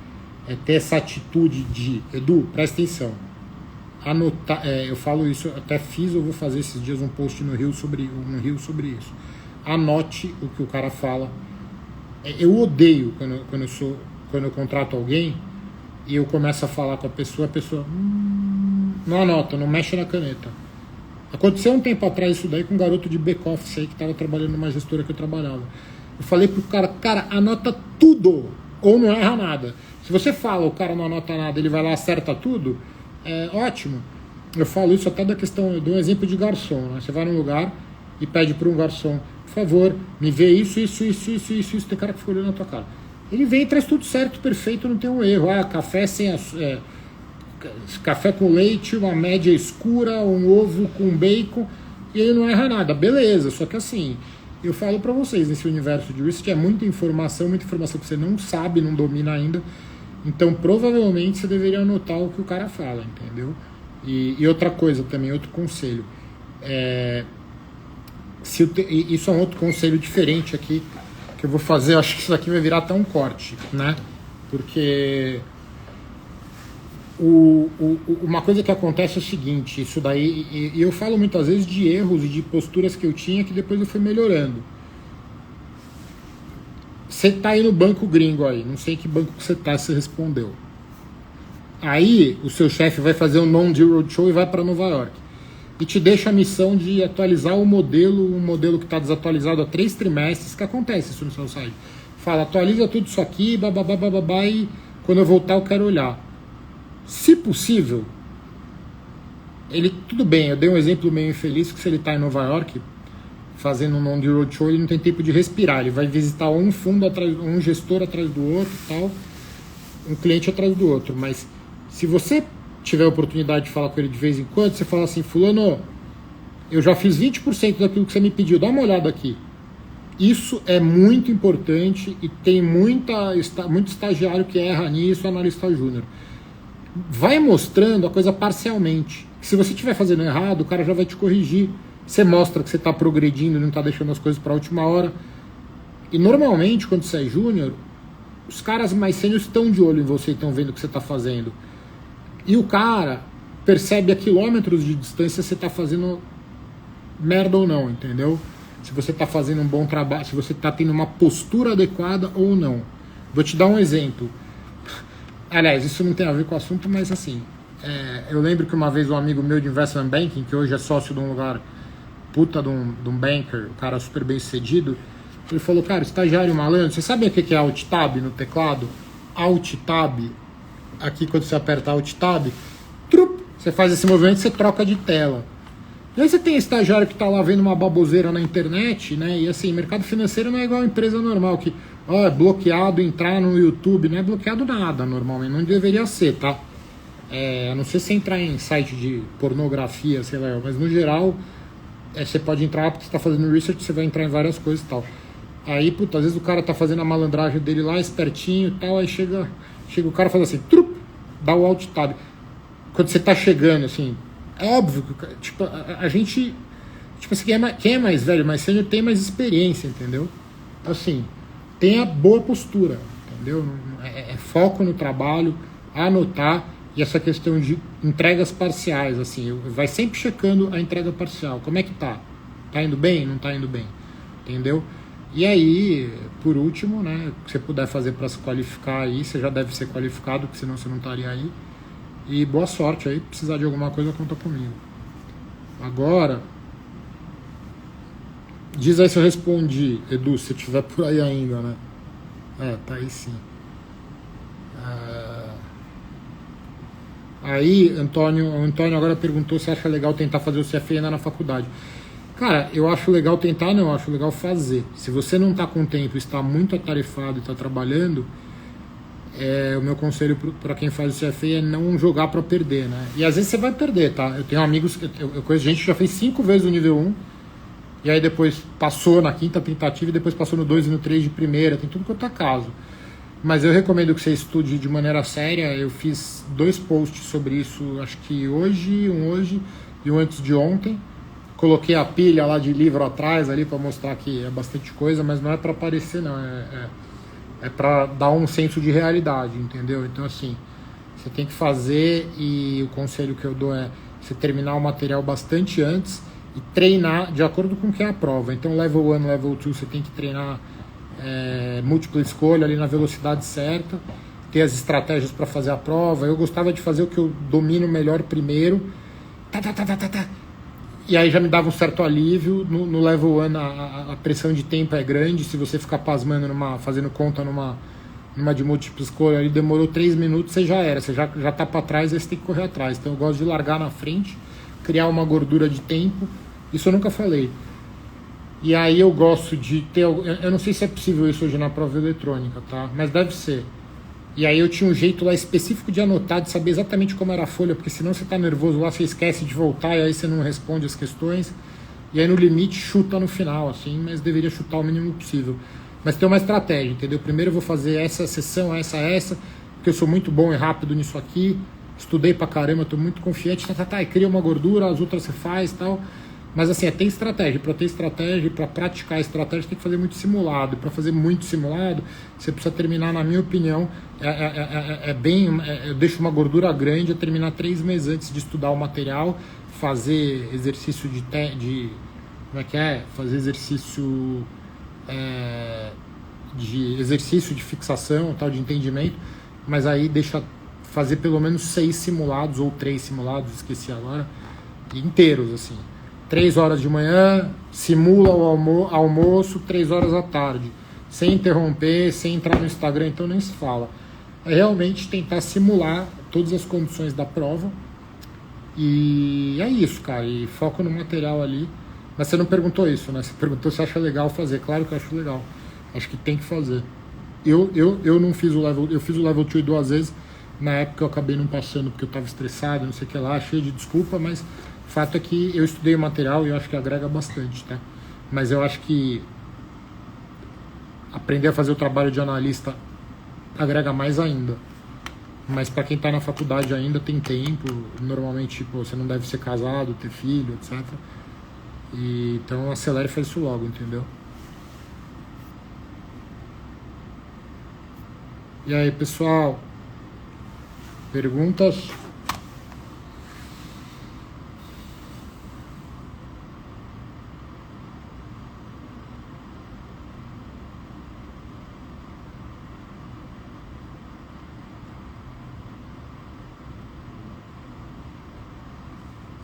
é ter essa atitude de... Edu, presta atenção. Anotar, eu falo isso, até fiz, eu vou fazer esses dias um post no Rio sobre isso. Anote o que o cara fala. Eu odeio quando eu contrato alguém e eu começo a falar com a pessoa não anota, não mexe na caneta. Aconteceu um tempo atrás isso daí com um garoto de back-office aí que estava trabalhando numa gestora que eu trabalhava. Eu falei pro cara, anota tudo, ou não erra nada. Se você fala, o cara não anota nada, ele vai lá, acerta tudo, ótimo. Eu falo isso até da questão, eu dou um exemplo de garçom, né? Você vai num lugar e pede para um garçom, por favor, me vê isso, tem cara que fica olhando na tua cara. Ele vem e traz tudo certo, perfeito, não tem um erro. Café café com leite, uma média escura, um ovo com bacon, e ele não erra nada, beleza. Só que assim, eu falo pra vocês, nesse universo de research é muita informação que você não sabe, não domina ainda. Então provavelmente você deveria anotar o que o cara fala, entendeu? E outra coisa também, outro conselho, isso é um outro conselho diferente aqui que eu vou fazer. Eu acho que isso aqui vai virar até um corte, né? Porque uma coisa que acontece é o seguinte, isso daí, e eu falo muitas vezes de erros e de posturas que eu tinha que depois eu fui melhorando. Você tá aí no banco gringo aí, não sei que banco que você tá, você respondeu. Aí o seu chefe vai fazer um non-deal roadshow e vai para Nova York. E te deixa a missão de atualizar um modelo que está desatualizado há 3 trimestres, que acontece isso no seu site. Fala, atualiza tudo isso aqui, bababá, e quando eu voltar eu quero olhar. Se possível, tudo bem, eu dei um exemplo meio infeliz, que se ele está em Nova York, fazendo um non-deal roadshow, ele não tem tempo de respirar, ele vai visitar um fundo atrás, um gestor atrás do outro, tal, um cliente atrás do outro, mas se você tiver a oportunidade de falar com ele de vez em quando, você fala assim, fulano, eu já fiz 20% daquilo que você me pediu, dá uma olhada aqui. Isso é muito importante e tem muito estagiário que erra nisso, analista júnior. Vai mostrando a coisa parcialmente. Se você estiver fazendo errado, o cara já vai te corrigir. Você mostra que você está progredindo, não está deixando as coisas para a última hora. E normalmente, quando você é júnior, os caras mais sêniores estão de olho em você e estão vendo o que você está fazendo. E o cara, percebe a quilômetros de distância se você tá fazendo merda ou não, entendeu? Se você tá fazendo um bom trabalho, se você tá tendo uma postura adequada ou não. Vou te dar um exemplo. Aliás, isso não tem a ver com o assunto, mas assim, eu lembro que uma vez um amigo meu de investment banking, que hoje é sócio de um lugar puta de um banker, um cara super bem sucedido, ele falou, cara, estagiário malandro, você sabe o que é Alt Tab no teclado? Alt Tab, aqui quando você aperta Alt Tab, trup, você faz esse movimento e você troca de tela. E aí você tem estagiário que tá lá vendo uma baboseira na internet, né? E assim, mercado financeiro não é igual a empresa normal, que é bloqueado entrar no YouTube, não é bloqueado nada normalmente, não deveria ser, tá? A não ser se entrar em site de pornografia, sei lá, mas no geral, você pode entrar porque você tá fazendo research, você vai entrar em várias coisas e tal. Aí, puta, às vezes o cara tá fazendo a malandragem dele lá, espertinho e tal, aí chega o cara e faz assim, trup, dá o Alt Tab. Quando você tá chegando, assim, é óbvio que, tipo, a gente, tipo assim, quem é mais velho, mais sênior, tem mais experiência, entendeu? Assim, tenha boa postura, entendeu? É foco no trabalho, anotar, e essa questão de entregas parciais, assim, vai sempre checando a entrega parcial. Como é que tá? Tá indo bem? Não tá indo bem? Entendeu? E aí, por último, né, o que você puder fazer para se qualificar aí, você já deve ser qualificado, porque senão você não estaria aí. E boa sorte aí, precisar de alguma coisa, conta comigo. Agora, diz aí se eu respondi, Edu, se estiver por aí ainda, né? Tá aí sim. Aí, o Antônio agora perguntou se acha legal tentar fazer o CFA ainda na faculdade. Cara, eu acho legal tentar, não, eu acho legal fazer. Se você não está com tempo, está muito atarefado e está trabalhando, o meu conselho para quem faz o CFA é não jogar para perder, né? E às vezes você vai perder, tá? Eu tenho amigos, eu conheço gente que já fez 5 vezes o nível 1, e aí depois passou na 5ª tentativa e depois passou no 2 e no 3 de primeira, tem tudo quanto é caso. Mas eu recomendo que você estude de maneira séria. Eu fiz 2 posts sobre isso, acho que hoje e um antes de ontem. Coloquei a pilha lá de livro atrás ali para mostrar que é bastante coisa, mas não é para aparecer, não. É para dar um senso de realidade, entendeu? Então, assim, você tem que fazer, e o conselho que eu dou é você terminar o material bastante antes e treinar de acordo com o que é a prova. Então, level 1, level 2, você tem que treinar múltipla escolha ali na velocidade certa, ter as estratégias para fazer a prova. Eu gostava de fazer o que eu domino melhor primeiro, e aí já me dava um certo alívio. No level 1 a pressão de tempo é grande, se você ficar pasmando fazendo conta numa de múltipla escolha, ali demorou 3 minutos, você já era, você já tá para trás, aí você tem que correr atrás. Então eu gosto de largar na frente, criar uma gordura de tempo, isso eu nunca falei. E aí eu gosto de ter, eu não sei se é possível isso hoje na prova eletrônica, tá? Mas deve ser. E aí eu tinha um jeito lá específico de anotar, de saber exatamente como era a folha, porque senão você tá nervoso lá, você esquece de voltar e aí você não responde as questões. E aí no limite chuta no final, assim, mas deveria chutar o mínimo possível. Mas tem uma estratégia, entendeu? Primeiro eu vou fazer essa sessão, essa, porque eu sou muito bom e rápido nisso aqui, estudei pra caramba, tô muito confiante, e cria uma gordura, as outras você faz e tal. Mas assim, ter estratégia. Para ter estratégia, para praticar a estratégia, tem que fazer muito simulado. Para fazer muito simulado, você precisa terminar, na minha opinião, eu deixo uma gordura grande, terminar 3 meses antes de estudar o material, fazer exercício como é que é? Fazer exercício de fixação, tal, de entendimento, mas aí deixa fazer pelo menos 6 simulados ou 3 simulados, esqueci agora, inteiros, assim. 3 horas de manhã, simula o almoço, 3 horas à tarde, sem interromper, sem entrar no Instagram, então nem se fala. É realmente tentar simular todas as condições da prova, e é isso, cara, e foco no material ali. Mas você não perguntou isso, né? Você perguntou se acha legal fazer. Claro que eu acho legal, acho que tem que fazer. Eu não fiz o level, eu fiz o level 2 2 vezes, na época eu acabei não passando porque eu estava estressado, não sei o que lá, cheio de desculpa, mas o fato é que eu estudei o material e eu acho que agrega bastante, tá? Mas eu acho que aprender a fazer o trabalho de analista agrega mais ainda. Mas para quem está na faculdade ainda tem tempo, normalmente você não deve ser casado, ter filho, etc. Então acelera e faz isso logo, entendeu? E aí, pessoal? Perguntas?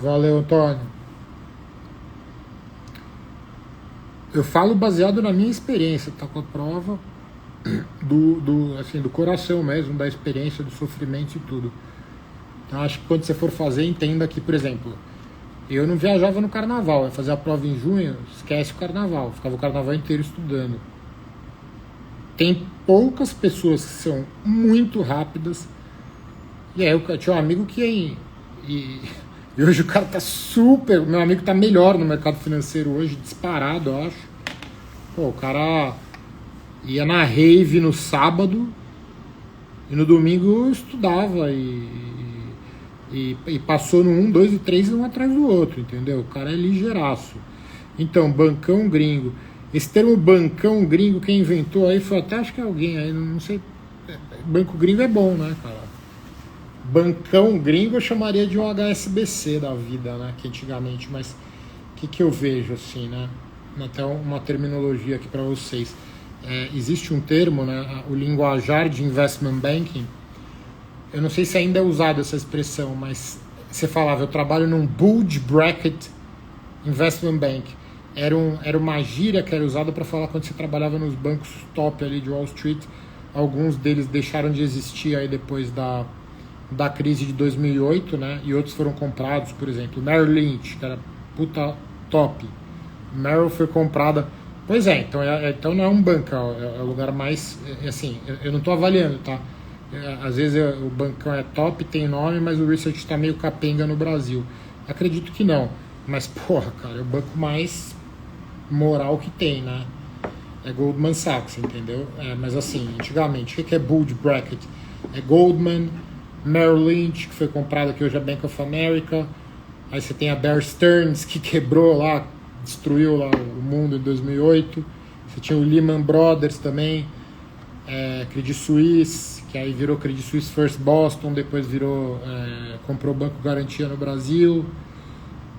Valeu, Antônio. Eu falo baseado na minha experiência, tá com a prova do coração mesmo, da experiência, do sofrimento e tudo. Então acho que quando você for fazer, entenda que, por exemplo, eu não viajava no carnaval, eu ia fazer a prova em junho, esquece o carnaval, ficava o carnaval inteiro estudando. Tem poucas pessoas que são muito rápidas. E aí eu tinha um amigo que e hoje o cara tá super. Meu amigo tá melhor no mercado financeiro hoje, disparado, eu acho. Pô, o cara ia na rave no sábado e no domingo estudava e passou no 1, 2 e 3 um atrás do outro, entendeu? O cara é ligeiraço. Então, bancão gringo. Esse termo bancão gringo, quem inventou aí foi até, acho que alguém aí, não sei. Banco gringo é bom, né, cara? Bancão gringo eu chamaria de um HSBC da vida, né, que antigamente, mas o que eu vejo assim, né? Até uma terminologia aqui para vocês. Existe um termo, né, o linguajar de investment banking. Eu não sei se ainda é usada essa expressão, mas você falava, eu trabalho num bulge bracket investment bank. Era uma gíria que era usada para falar quando você trabalhava nos bancos top ali de Wall Street. Alguns deles deixaram de existir aí depois da crise de 2008, né? E outros foram comprados, por exemplo, Merrill Lynch, que era puta top. Merrill foi comprada. Pois é, então não é um bancão, é o lugar mais. Assim, eu não estou avaliando, tá? Às vezes o bancão é top, tem nome, mas o research está meio capenga no Brasil. Acredito que não. Mas, porra, cara, é o banco mais moral que tem, né? É Goldman Sachs, entendeu? Mas assim, antigamente, o que é bulge bracket? É Goldman, Merrill Lynch, que foi comprada, que hoje é Bank of America. Aí você tem a Bear Stearns, que quebrou lá, destruiu lá o mundo em 2008. Você tinha o Lehman Brothers também, Credit Suisse, que aí virou Credit Suisse First Boston, depois comprou o Banco Garantia no Brasil.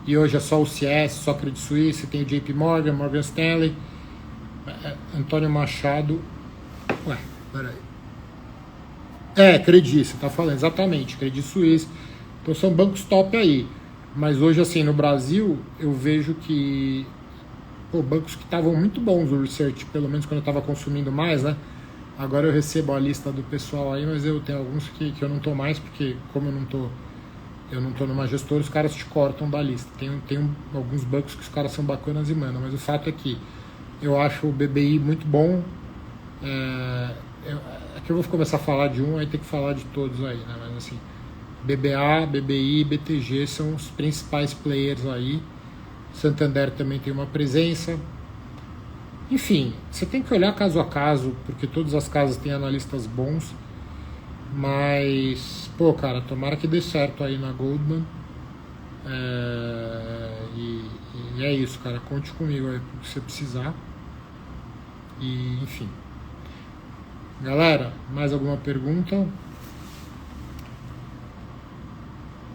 E hoje é só o CS, só Credit Suisse, tem o JP Morgan, Morgan Stanley, Antônio Machado. Ué, peraí. Credit, você tá falando, exatamente, Credit Suisse. Então são bancos top aí. Mas hoje, assim, no Brasil, eu vejo que bancos que estavam muito bons, o research, pelo menos quando eu estava consumindo mais, né? Agora eu recebo a lista do pessoal aí, mas eu tenho alguns que eu não tô mais, porque como eu não tô numa gestora, os caras te cortam da lista. Tem alguns bancos que os caras são bacanas e mandam, mas o fato é que eu acho o BBI muito bom. Aqui eu vou começar a falar de um, aí tem que falar de todos aí, né? Mas assim, BBA, BBI, BTG são os principais players aí. Santander também tem uma presença. Enfim, você tem que olhar caso a caso, porque todas as casas têm analistas bons. Mas, cara, tomara que dê certo aí na Goldman. E é isso, cara. Conte comigo aí pro que você precisar. E, enfim. Galera, mais alguma pergunta?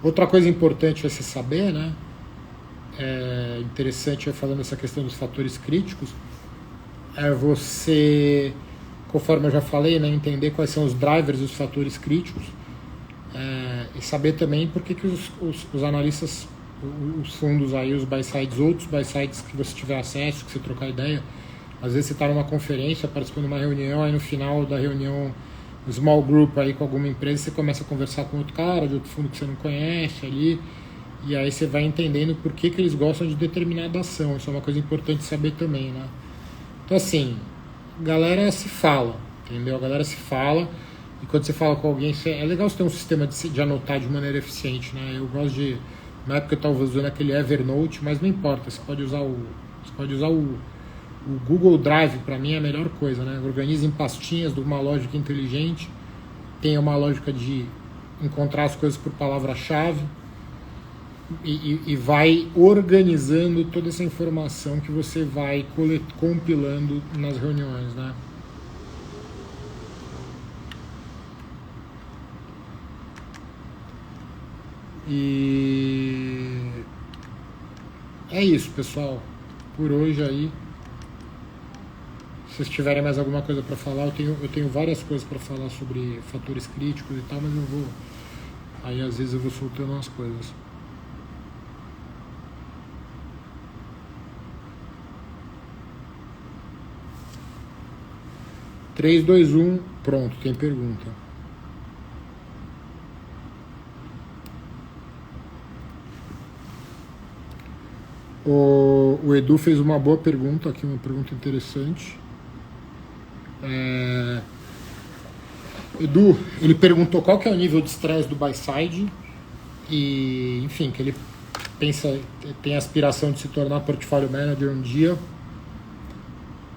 Outra coisa importante a se saber, né? Interessante, falando essa questão dos fatores críticos, você, conforme eu já falei, né, entender quais são os drivers dos fatores críticos, e saber também por que os analistas, os fundos aí, os buy-sides, outros buy-sides que você tiver acesso, que você trocar ideia, às vezes você está numa conferência, participando de uma reunião, aí no final da reunião, um small group aí com alguma empresa, você começa a conversar com outro cara de outro fundo que você não conhece ali, e aí você vai entendendo por que eles gostam de determinada ação. Isso é uma coisa importante saber também, né? Então assim, a galera se fala, entendeu? A galera se fala, e quando você fala com alguém, é legal você ter um sistema de anotar de maneira eficiente, né? Eu gosto de, na época eu estava usando aquele Evernote, mas não importa, você pode usar o Google Drive, para mim é a melhor coisa, né? Organiza em pastinhas de uma lógica inteligente, tem uma lógica de encontrar as coisas por palavra-chave, e vai organizando toda essa informação que você vai compilando nas reuniões, né? E é isso, pessoal. Por hoje aí. Se vocês tiverem mais alguma coisa para falar, eu tenho várias coisas para falar sobre fatores críticos e tal, mas aí às vezes eu vou soltando umas coisas. 3, 2, 1, pronto, tem pergunta. O Edu fez uma boa pergunta aqui, uma pergunta interessante. Edu, ele perguntou qual que é o nível de estresse do buy-side e, enfim, que ele tem a aspiração de se tornar portfólio manager um dia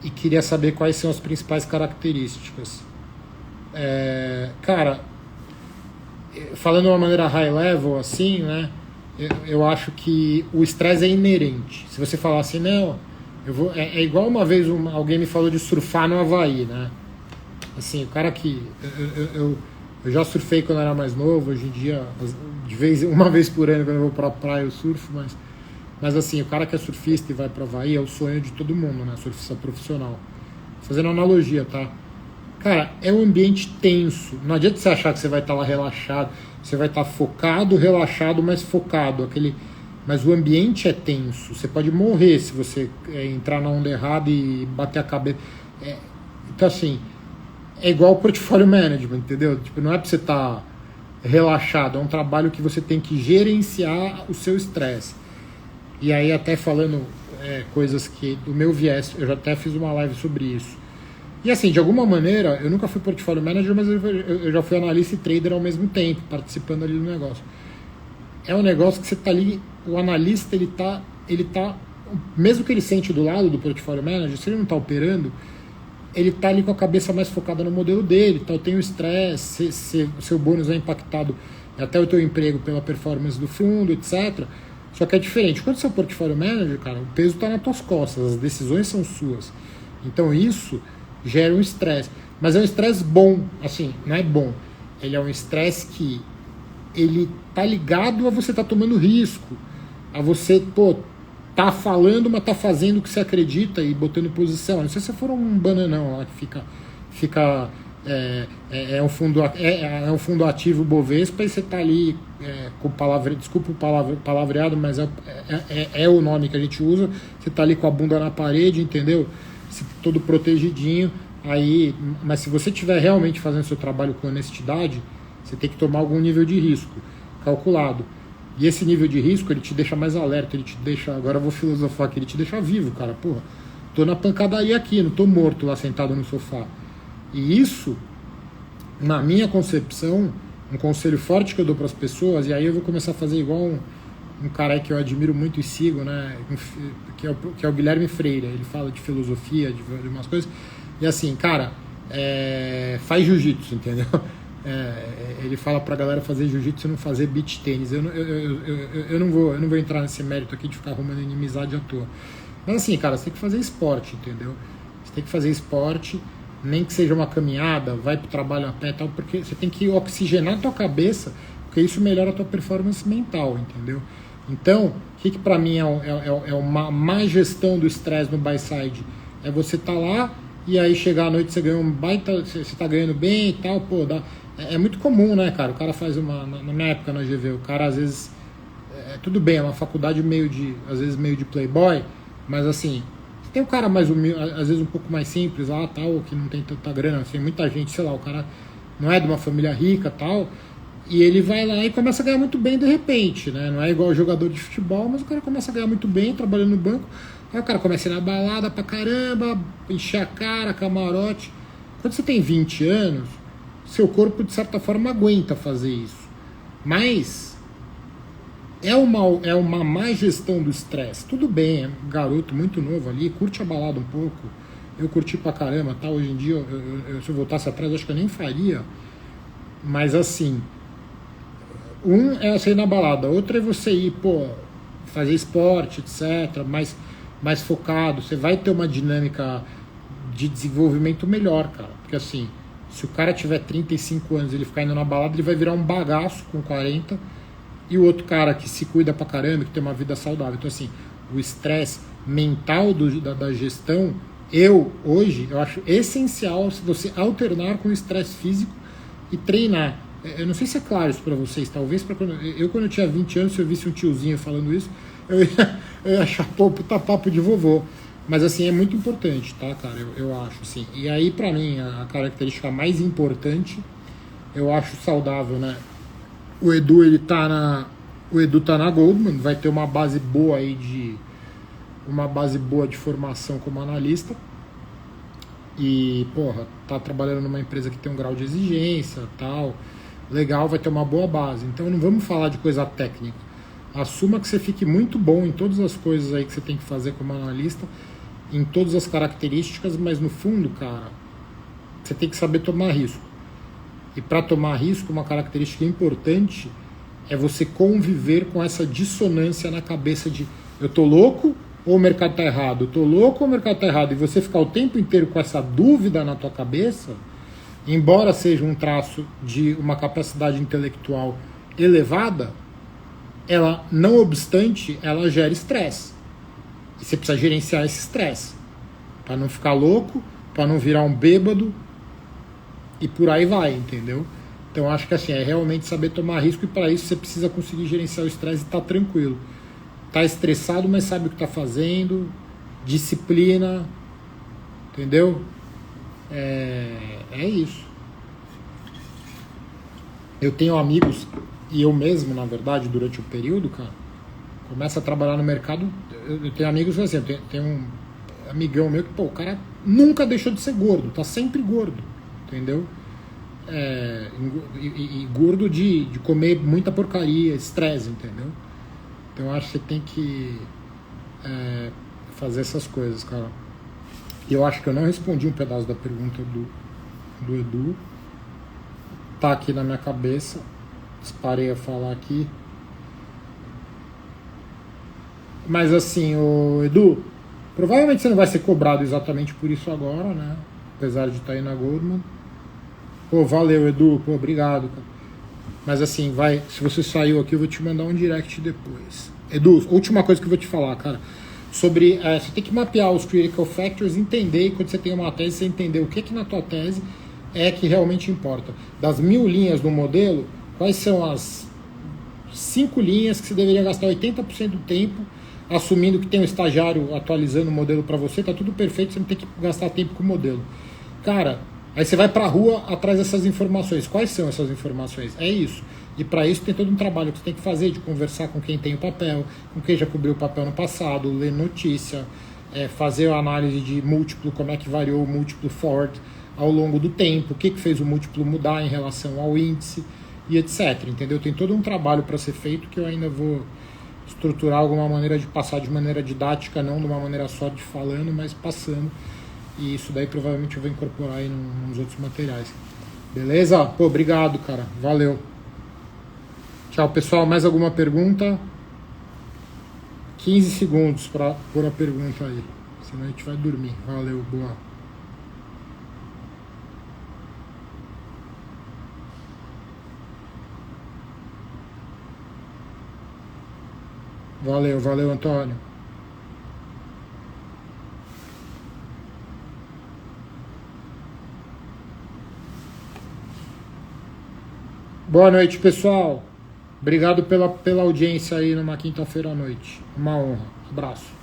e queria saber quais são as principais características. Cara, falando de uma maneira high level, assim, né, eu acho que o estresse é inerente. Se você falar assim, não, é igual uma vez alguém me falou de surfar no Havaí, né? Assim, o cara que... Eu já surfei quando era mais novo, hoje em dia, uma vez por ano, quando eu vou pra praia, eu surfo, mas assim, o cara que é surfista e vai pra Havaí é o sonho de todo mundo, né? Surfista profissional. Fazendo analogia, tá? Cara, é um ambiente tenso. Não adianta você achar que você vai estar lá relaxado. Você vai estar focado, relaxado, mas focado. Mas o ambiente é tenso. Você pode morrer se você entrar na onda errada e bater a cabeça. Então, assim, é igual o portfólio management, entendeu? Tipo, não é pra você estar relaxado. É um trabalho que você tem que gerenciar o seu estresse. E aí, até falando coisas que, do meu viés, eu já até fiz uma live sobre isso. E assim, de alguma maneira, eu nunca fui portfólio manager, mas eu já fui analista e trader ao mesmo tempo, participando ali do negócio. É um negócio que você tá ali, o analista, ele tá, mesmo que ele sente do lado do portfólio manager, se ele não tá operando, ele tá ali com a cabeça mais focada no modelo dele, então tem o estresse, seu bônus é impactado até o teu emprego pela performance do fundo, etc. Só que é diferente. Quando você é portfólio manager, cara, o peso tá nas tuas costas, as decisões são suas. Então isso gera um estresse, mas é um estresse bom, assim, não é bom, ele é um estresse que ele tá ligado a você tá tomando risco, a você, tá falando, mas tá fazendo o que você acredita e botando posição. Não sei se você for um bananão lá que fica é um fundo ativo Bovespa e você tá ali com desculpa o palavreado, mas é o nome que a gente usa, você tá ali com a bunda na parede, entendeu? Todo protegidinho, mas se você estiver realmente fazendo seu trabalho com honestidade, você tem que tomar algum nível de risco calculado. E esse nível de risco, ele te deixa mais alerta, ele te deixa, agora eu vou filosofar aqui, ele te deixa vivo, cara, porra. Tô na pancadaria aqui, não tô morto lá sentado no sofá. E isso, na minha concepção, um conselho forte que eu dou para as pessoas, e aí eu vou começar a fazer igual um cara que eu admiro muito e sigo, né, que é o Guilherme Freire. Ele fala de filosofia, de umas coisas, e assim, cara, faz jiu-jitsu, entendeu? Ele fala pra galera fazer jiu-jitsu e não fazer beach tênis. Eu não vou entrar nesse mérito aqui de ficar arrumando inimizade à toa. Mas assim, cara, você tem que fazer esporte, entendeu? Você tem que fazer esporte, nem que seja uma caminhada, vai pro trabalho a pé e tal, porque você tem que oxigenar a tua cabeça, porque isso melhora a tua performance mental, entendeu? Então, o que pra mim é uma má gestão do estresse no buy side? É você tá lá e aí chegar à noite você ganha um baita, você tá ganhando bem e tal, é muito comum, né, cara? O cara faz na minha época na GV, o cara às vezes, tudo bem, é uma faculdade às vezes meio de playboy, mas assim, tem um cara mais humilde, às vezes um pouco mais simples lá, tal, que não tem tanta grana, tem muita gente, sei lá, o cara não é de uma família rica, tal, e ele vai lá e começa a ganhar muito bem de repente, né? Não é igual jogador de futebol, mas o cara começa a ganhar muito bem, trabalhando no banco, aí o cara começa a ir na balada pra caramba, encher a cara, camarote. Quando você tem 20 anos, seu corpo, de certa forma, aguenta fazer isso. Mas é uma má gestão do estresse. Tudo bem, é um garoto muito novo ali, curte a balada um pouco. Eu curti pra caramba, tá? Hoje em dia, se eu voltasse atrás, eu acho que eu nem faria. Mas assim, um é você ir na balada, outro é você ir, fazer esporte, etc., mais focado. Você vai ter uma dinâmica de desenvolvimento melhor, cara. Porque assim, se o cara tiver 35 anos e ele ficar indo na balada, ele vai virar um bagaço com 40, e o outro cara que se cuida pra caramba, que tem uma vida saudável. Então assim, o estresse mental da gestão, hoje, eu acho essencial você alternar com o estresse físico e treinar. Eu não sei se é claro isso pra vocês, talvez quando eu tinha 20 anos, se eu visse um tiozinho falando isso, eu ia achar, puta papo de vovô. Mas assim, é muito importante, tá, cara? Eu acho, assim. E aí, pra mim, a característica mais importante, eu acho saudável, né? O Edu tá na Goldman, vai ter uma base boa aí de formação como analista. E, porra, tá trabalhando numa empresa que tem um grau de exigência, tal. Legal, vai ter uma boa base. Então não vamos falar de coisa técnica. Assuma que você fique muito bom em todas as coisas aí que você tem que fazer como analista, em todas as características, mas no fundo, cara, você tem que saber tomar risco. E para tomar risco, uma característica importante é você conviver com essa dissonância na cabeça de eu tô louco ou o mercado tá errado, eu tô louco ou o mercado tá errado, e você ficar o tempo inteiro com essa dúvida na tua cabeça, embora seja um traço de uma capacidade intelectual elevada, ela, não obstante, ela gera estresse. E você precisa gerenciar esse estresse para não ficar louco, para não virar um bêbado e por aí vai, entendeu? Então acho que assim, é realmente saber tomar risco, e para isso você precisa conseguir gerenciar o estresse e estar tranquilo. Tá estressado, mas sabe o que tá fazendo, disciplina, entendeu? É isso. Eu tenho amigos, e eu mesmo, na verdade, durante o período, cara, começa a trabalhar no mercado. Eu tenho amigos assim, tem um amigão meu que, pô, o cara nunca deixou de ser gordo, tá sempre gordo, entendeu? E gordo de comer muita porcaria, estresse, entendeu? Então eu acho que você tem que fazer essas coisas, cara. E eu acho que eu não respondi um pedaço da pergunta do Edu. Tá aqui na minha cabeça. Parei a falar aqui. Mas assim, o Edu, provavelmente você não vai ser cobrado exatamente por isso agora, né? Apesar de estar aí na Goldman. Pô, valeu, Edu. Pô, obrigado, cara. Mas assim, se você saiu aqui, eu vou te mandar um direct depois. Edu, última coisa que eu vou te falar, cara. Sobre, você tem que mapear os critical factors, entender, quando você tem uma tese, você entender o que na tua tese é que realmente importa. Das 1000 linhas do modelo, quais são as 5 linhas que você deveria gastar 80% do tempo, assumindo que tem um estagiário atualizando o modelo para você, tá tudo perfeito, você não tem que gastar tempo com o modelo. Cara, aí você vai pra rua atrás dessas informações. Quais são essas informações? É isso. E para isso tem todo um trabalho que você tem que fazer, de conversar com quem tem o papel, com quem já cobriu o papel no passado, ler notícia, fazer a análise de múltiplo, como é que variou o múltiplo forward ao longo do tempo, o que fez o múltiplo mudar em relação ao índice e etc. Entendeu? Tem todo um trabalho para ser feito que eu ainda vou estruturar alguma maneira de passar de maneira didática, não de uma maneira só de falando, mas passando. E isso daí provavelmente eu vou incorporar aí nos outros materiais. Beleza? Pô, obrigado, cara. Valeu. Tchau, pessoal. Mais alguma pergunta? 15 segundos para pôr a pergunta aí. Senão a gente vai dormir. Valeu, boa. Valeu, Antônio. Boa noite, pessoal. Obrigado pela audiência aí numa quinta-feira à noite. Uma honra. Abraço.